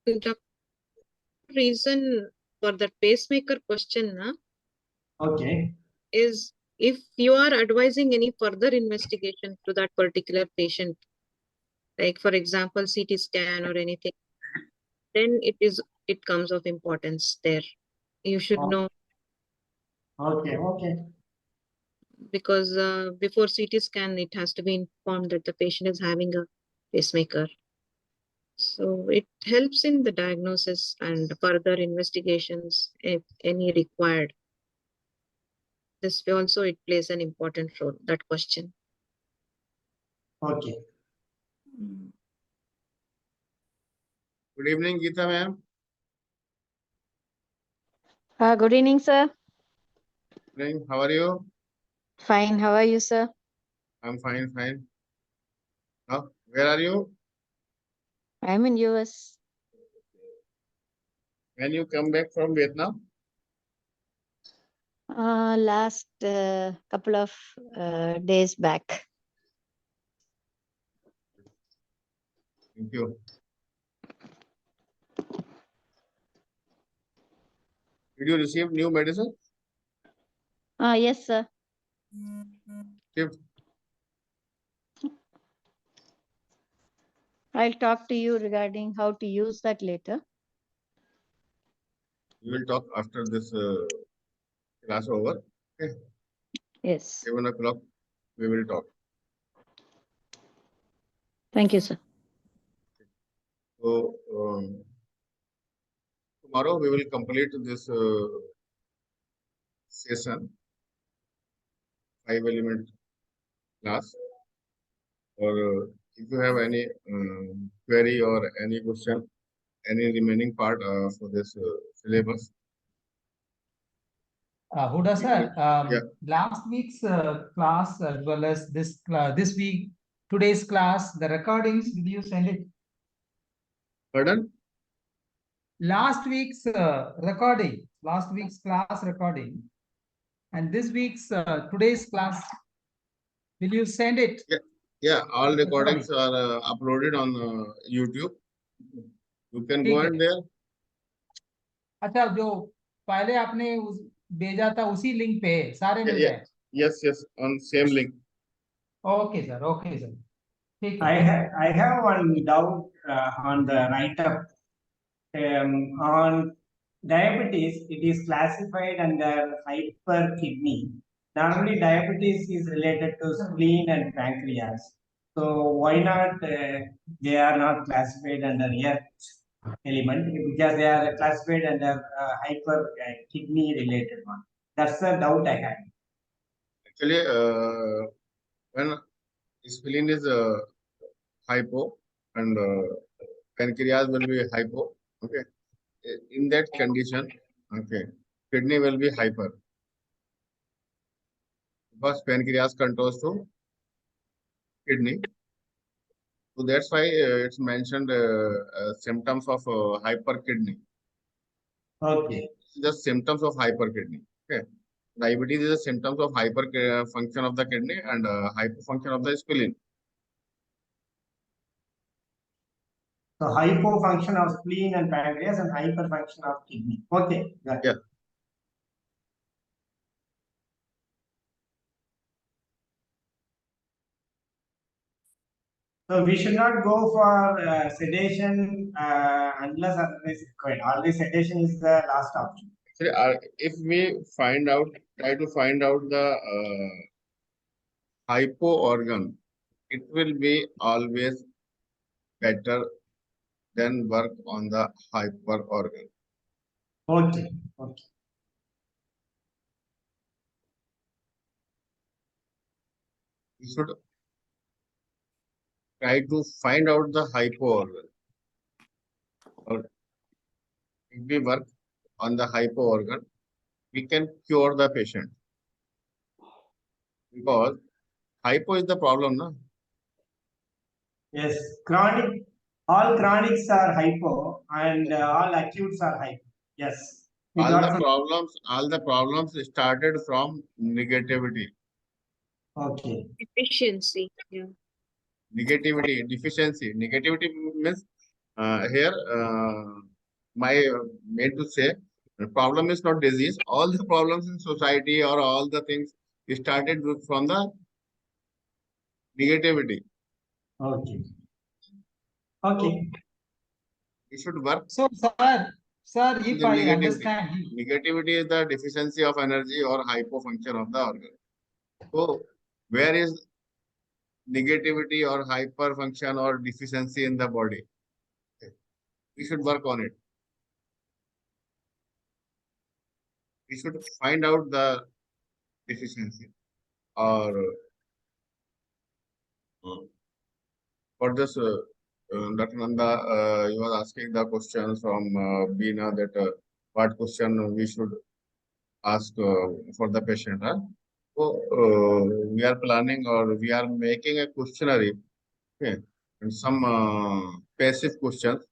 The reason for the pacemaker question Okay. is if you are advising any further investigation to that particular patient, like for example, CT scan or anything, then it comes of importance there. You should know, Okay. because before CT scan, it has to be informed that the patient is having a pacemaker. So it helps in the diagnosis and further investigations if any required. this way also it plays an important role, that question. Okay. Good evening, Geeta ma'am. Good evening, sir. Good evening. How are you? Fine. How are you, sir? I'm fine, fine. Now, where are you? I'm in US. When you come back from Vietnam? Last couple of days back. Thank you. Did you receive new medicine? Yes, sir. Shift. I'll talk to you regarding how to use that later. We will talk after this class over. Okay. Yes. 7 o'clock, we will talk. Thank you, sir. So, tomorrow we will complete this session, 5-element class. Or if you have any query or any question, any remaining part for this syllabus. Huda sir, Yeah. last week's class as well as this week, today's class, the recordings, did you send it? Pardon? Last week's recording, last week's class recording, and this week's today's class, will you send it? Yeah, all recordings are uploaded on YouTube. You can go in there. अच्छा, जो पहले आपने भेजा था उसी link पे सारे मिल जाए? Yes, on same link. Okay, sir. Okay, sir. I have one doubt on the write-up. On diabetes, it is classified under hyperkidney. Normally, diabetes is related to spleen and pancreas. So why not they are not classified under earth element, because they are classified under hyper kidney related one. That's the doubt I had. Actually, when spleen is hypo and pancreas will be hypo, okay. In that condition, okay, kidney will be hyper. Because pancreas controls to kidney. So that's why it's mentioned symptoms of hyperkidney. Okay. Just symptoms of hyperkidney. Okay. Diabetes is a symptoms of hyper function of the kidney and hypofunction of the spleen. So hypofunction of spleen and pancreas and hyperfunction of kidney. Okay. Yeah. So we should not go for sedation unless otherwise required. Always sedation is the last option. If we try to find out the hypo organ, it will be always better than work on the hyper organ. Okay. Okay. We should try to find out the hypo organ. Or if we work on the hypo organ, we can cure the patient. Because hypo is the problem, no? Yes. Chronic. All chronics are hypo and all acutes are hypo. Yes. All the problems started from negativity. Okay. Efficiency. Yeah. Negativity, deficiency. Negativity means here, my meant to say, the problem is not disease. All the problems in society or all the things started from the negativity. Okay. Okay. We should work. So, sir, if I understand, negativity is the deficiency of energy or hypofunction of the organ. So, where is negativity or hyperfunction or deficiency in the body? Okay. We should work on it. We should find out the deficiency. Or for this, Dr. Nanda, you were asking the question from Beena that what question we should ask for the patient. Huh? So we are planning or we are making a questionnaire, okay, and some passive questions.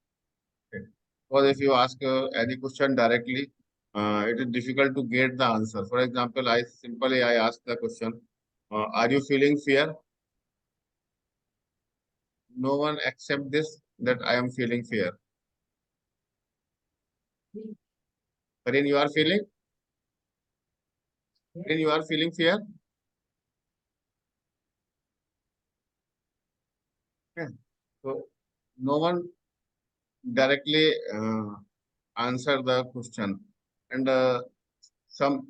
Okay. Because if you ask any question directly, it is difficult to get the answer. For example, I ask the question, are you feeling fear? No one accept this that I am feeling fear. Wherein you are feeling? Wherein you are feeling fear? Yeah. So no one directly answer the question, and some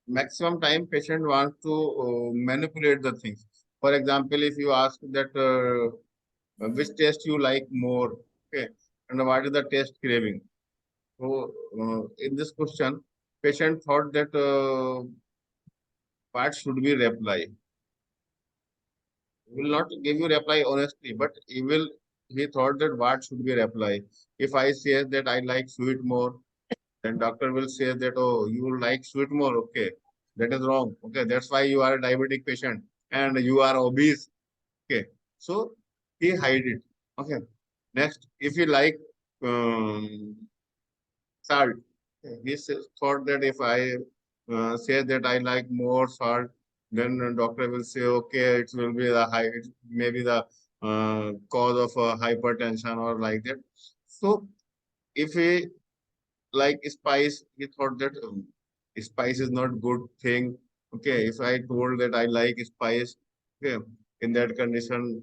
maximum time patient wants to manipulate the things. For example, if you ask that which taste you like more, okay, and what is the taste craving? So in this question, patient thought that what should be reply? He will not give you reply honestly, but he thought that what should be reply. If I say that I like sweet more, then doctor will say that, oh, you like sweet more. Okay, that is wrong. Okay, that's why you are a diabetic patient and you are obese. Okay, so he hide it. Okay, next, if you like salt, thought that if I say that I like more salt, then the doctor will say, okay, it will be the high, it may be the cause of hypertension or like that. So if he like spice, he thought that spice is not good thing. Okay, if I told that I like spice, okay, in that condition,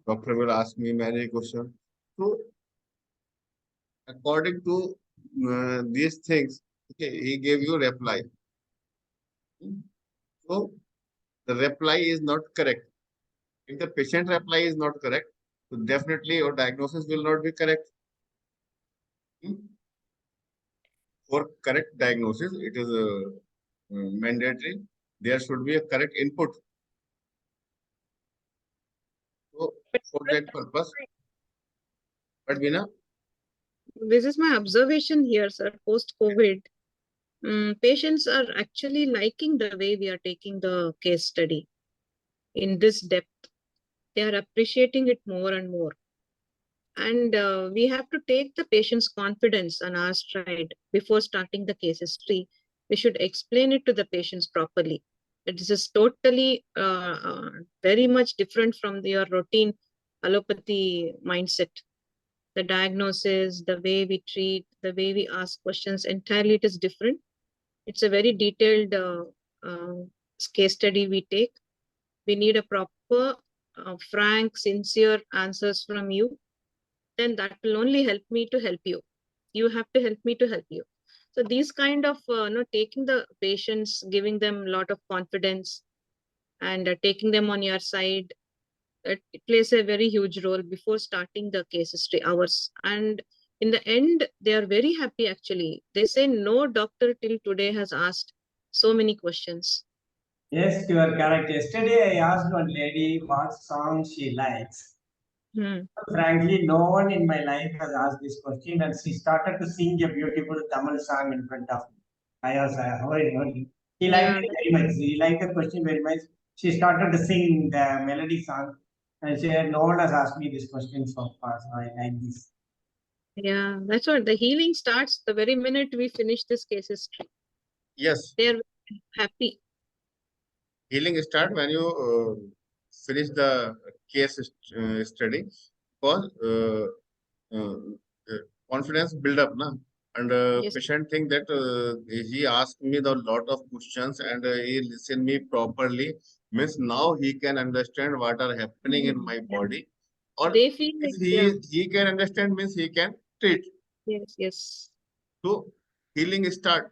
doctor will ask me many questions. So according to these things, okay, he gave you reply. So the reply is not correct. If the patient reply is not correct, so definitely your diagnosis will not be correct. For correct diagnosis, it is mandatory. There should be a correct input. So for that purpose, but Veena, This is my observation here, sir, post-COVID. Patients are actually liking the way we are taking the case study in this depth. They are appreciating it more and more. And we have to take the patient's confidence on our stride before starting the case history. We should explain it to the patients properly. This is totally very much different from your routine allopathy mindset. The diagnosis, the way we treat, the way we ask questions, entirely it is different. It's a very detailed uh, case study we take. We need a proper, frank, sincere answers from you. Then that will only help me to help you. You have to help me to help you. So these kind of, taking the patients, giving them a lot of confidence and taking them on your side, it plays a very huge role before starting the case history hours. And in the end, they are very happy actually. They say no doctor till today has asked so many questions. Yes, you are correct. Yesterday, I asked one lady what song she likes. Frankly, no one in my life has asked this question, and she started to sing a beautiful Tamil song in front of me. I was heard. He liked it very much. He liked the question very much. She started to sing the melody song, and she said, "No one has asked me this question so far, so I like this." Yeah, that's what the healing starts the very minute we finish this case history. yes, They are happy. healing start when you finish the case study, because uh, confidence build up, na? And Yes. patient think that he asked me the lot of questions and he listened me properly. Means now he can understand what are happening in my body, or They feel if like, yeah, he can understand means he can treat. yes. So healing start.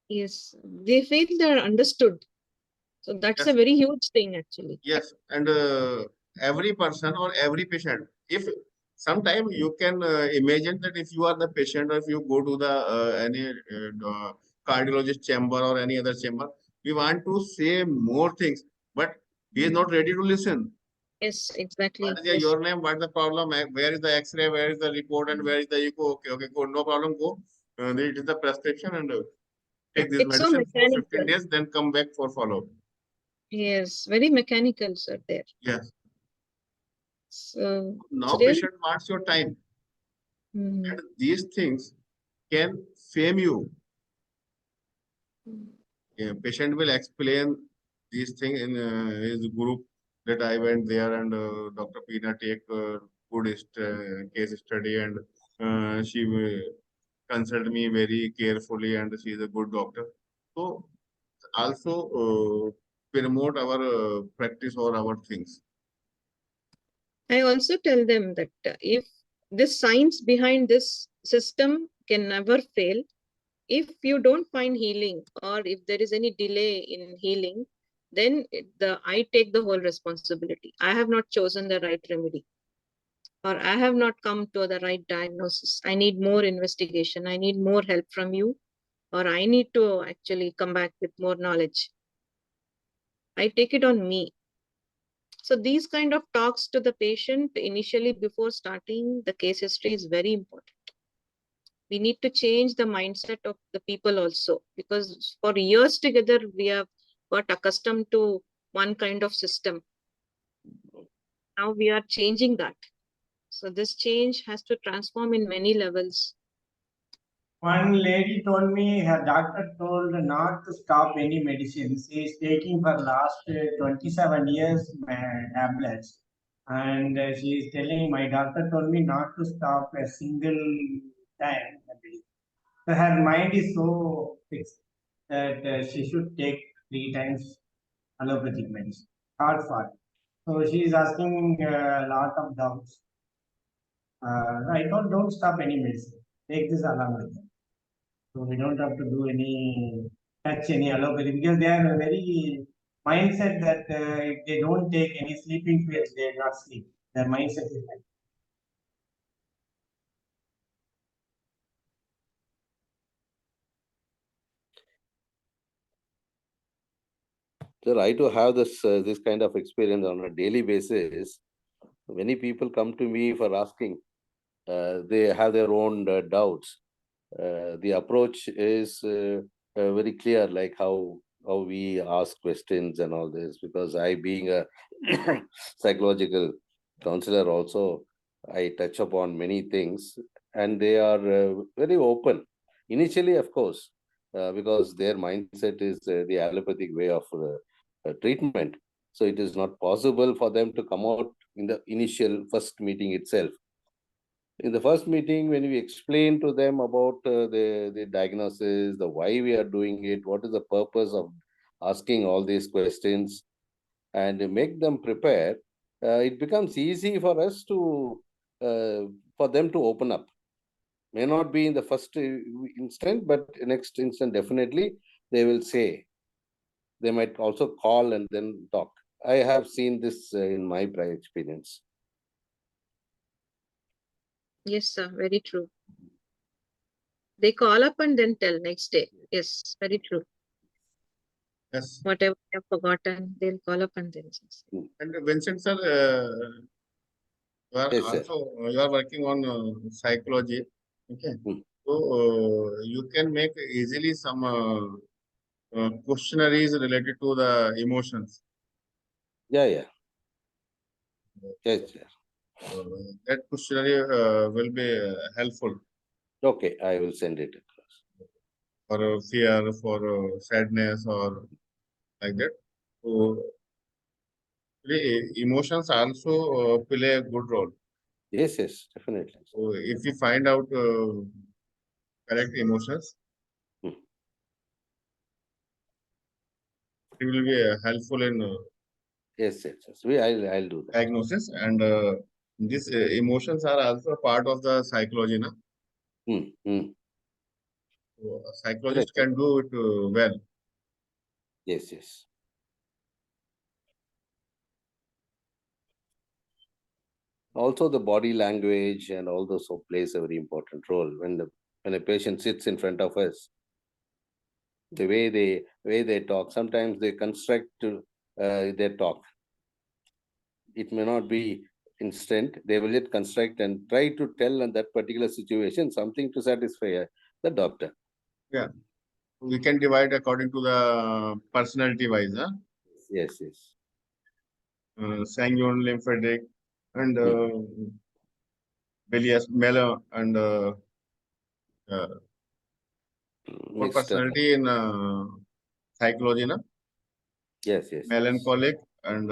Yes, they feel they're understood. So that's a Yes, very huge thing, actually. yes, and every person or every patient, if sometime you can imagine that if you are the patient or if you go to the any cardiologist chamber or any other chamber, we want to say more things, but he is not ready to listen. Yes, exactly. What is Yes. your name? What is the problem? Where is the X-ray? Where is the report? And where is the echo? Okay, okay, go. No problem. Go. It is the prescription and take this It's so medicine for 15 mechanical. days, then come back for follow-up. Yes, very mechanical, sir, there. Yes. So Now really, patient wants your time, mm, and these things can fame you. Yeah, patient will explain these things in his group that I went there and Dr. Peena take good case study and she consult me very carefully and she is a good doctor. So also promote our practice or our things. I also tell them that if this science behind this system can never fail, if you don't find healing or if there is any delay in healing, then I take the whole responsibility. I have not chosen the right remedy, or I have not come to the right diagnosis. I need more investigation. I need more help from you, or I need to actually come back with more knowledge. I take it on me. So these kind of talks to the patient initially before starting the case history is very important. We need to change the mindset of the people also, because for years together we have got accustomed to one kind of system. Now we are changing that. So this change has to transform in many levels. One lady told me her doctor told not to stop any medicines. She is taking for last 27 years tablets. And she is telling my doctor told me not to stop a single time. So her mind is so fixed that she should take 3 times allopathic medicine. Hard for her. So she is asking a lot of doubts. I don't stop any medicine. Take this along with them. So we don't have to do any touch any allopathy because they are a very mindset that if they don't take any sleeping pills, they will not sleep. Their mindset is like. Sir, I too have this kind of experience on a daily basis. Many people come to me for asking. They have their own doubts. The approach is very clear, like how we ask questions and all this. Because I, being a psychological counselor, also I touch upon many things, and they are very open. Initially, of course, because their mindset is the allopathic way of treatment. So it is not possible for them to come out in the initial first meeting itself. In the first meeting, when we explain to them about the diagnosis, the why we are doing it, what is the purpose of asking all these questions, and make them prepare, it becomes easy for us to for them to open up. May not be in the first instant, but next instant definitely they will say. They might also call and then talk. I have seen this in my prior experience. Yes, sir, very true. They call up and then tell next day. Yes, very true. Yes. Whatever they have forgotten, they'll call up and then say. And Vincent sir, you are Yes, sir. also you are working on psychology. Okay. So you can make easily some questionnaires related to the emotions. Yeah, yeah. Yes, sir. That questionnaire will be helpful Okay, I will send it across. for fear, for sadness, or like that. So the emotions also play a good role. Yes, yes, definitely. So if we find out correct emotions, Hmm. it will be helpful in Yes, yes, yes. I'll do that. diagnosis. And these emotions are also part of the psychology. Na? So a psychologist Correct. can do it well. Yes, yes. Also, the body language and all those plays a very important role when a patient sits in front of us. the way they talk. Sometimes they construct their talk. It may not be instant. They will just construct and try to tell in that particular situation something to satisfy the doctor. Yeah, we can divide according to the personality wise. Huh? Yes, yes. Sanguine, lymphatic, and bilious, mellow, and for Mixed. personality in psychology, na? Yes, yes. Melancholic and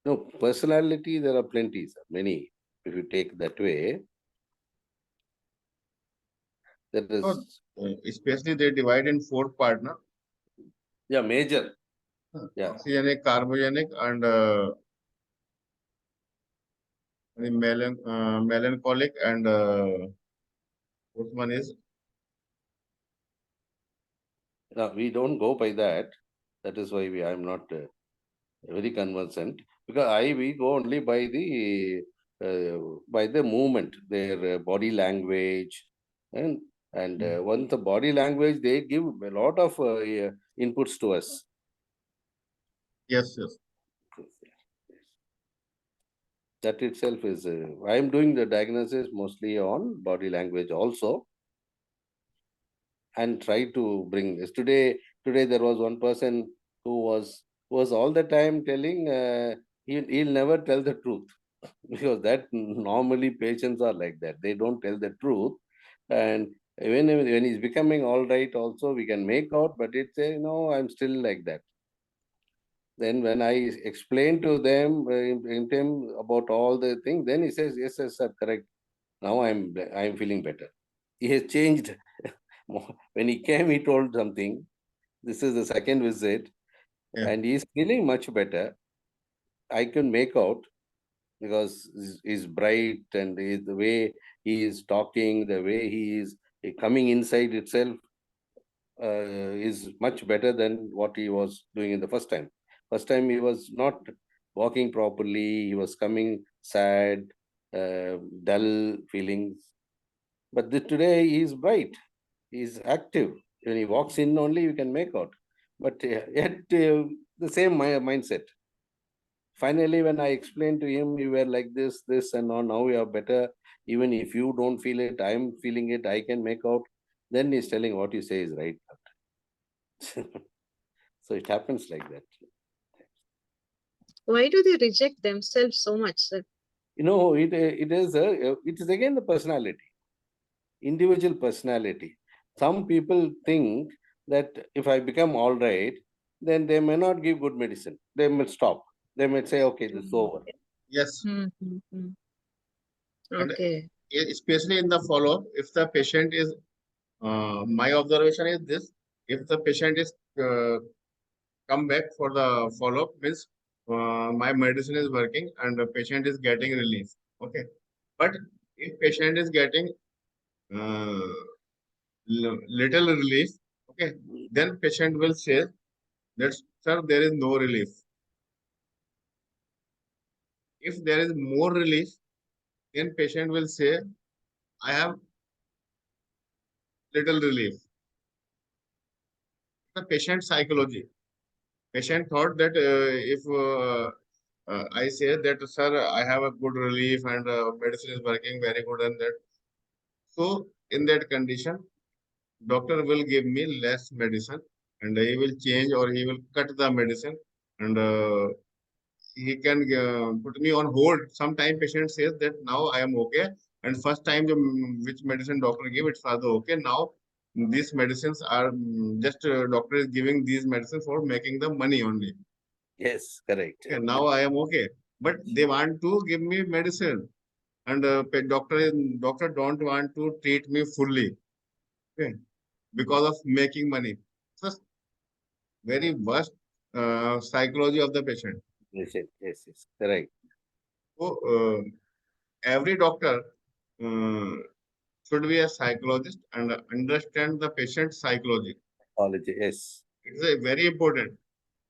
No, personality, there are plenty, sir, many. If you take that way, that so, is, especially they divide in 4 part, na? yeah, major. Yeah. Oxygenic, carbogenic, and melancholic, and what one is No, we don't go by that. That is why I'm not very conversant, because we go only by the movement, their body language, and once the body language, they give a lot of inputs to us. yes. That itself is. I am doing the diagnosis mostly on body language also, and try to bring this. Today there was one person who was all the time telling he'll never tell the truth because that normally patients are like that. They don't tell the truth, and when he's becoming all right, also we can make out, but it's no, I'm still like that. Then when I explain to them in him about all the things, then he says, yes, yes, sir, correct. Now I'm feeling better. He has changed. When he came, he told something. This is the second visit, Yeah. and he's feeling much better. I can make out because he's bright, and the way he is talking, the way he is coming inside itself is much better than what he was doing in the first time. First time he was not walking properly. He was coming sad, dull feelings. But today he is bright. He is active. When he walks in only, you can make out. But yet the same mindset. Finally, when I explained to him, you were like this, and now you are better. Even if you don't feel it, I am feeling it. I can make out. Then he's telling what you say is right. So it happens like that. Why do they reject themselves so much, sir? It is again the personality, individual personality. Some people think that if I become all right, then they may not give good medicine. They may stop. They may say, okay, this is over. Yes. Okay. And especially in the follow-up, if the patient is, my observation is this: if the patient is come back for the follow-up, means my medicine is working and the patient is getting relief. Okay, but if patient is getting uh, little relief, okay, then patient will say that, sir, there is no relief. If there is more relief, then patient will say, I have little relief. The patient psychology. Patient thought that if I say that, sir, I have a good relief and medicine is working very good, and that. So in that condition, doctor will give me less medicine, and he will change or he will cut the medicine, and he can put me on hold. Sometime patient says that now I am okay, and first time which medicine doctor give, it's also okay. Now these medicines are just doctor is giving these medicines for making the money only. Yes, correct. Okay, now I am okay, but they want to give me medicine, and doctor don't want to treat me fully. Okay, because of making money. So very worst psychology of the patient. Yes, yes, correct. So every doctor uh, should be a psychologist and understand the patient psychology. Psychology, yes. It's very important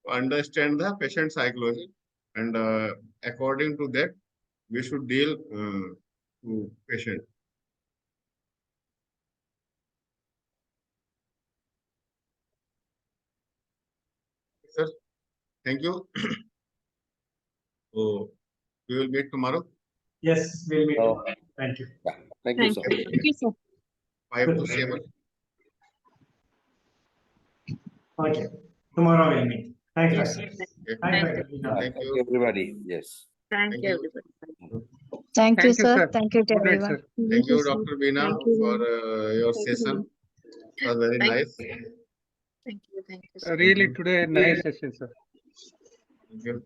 to understand the patient psychology, and according to that, we should deal to patient. sir. Thank you. So we will meet tomorrow. Yes, we'll meet. Oh. Thank you. Yeah. Thank you, sir. Thank you, sir. 5 to 7. Okay. Tomorrow we'll meet. Thanks, Yes. sir. Okay. Thanks, Thank sir. Yeah, Thank thank you. you, everybody. Yes. Thank Thank you, you. everybody. Thank you, sir. sir. Thank you to Good night, everyone. sir. Thank you, sir. Dr. Veena, Thank you. for your Thank you. session. It was very Thank nice. Thank you. Thank you, sir. Really today nice session, sir. Thank you.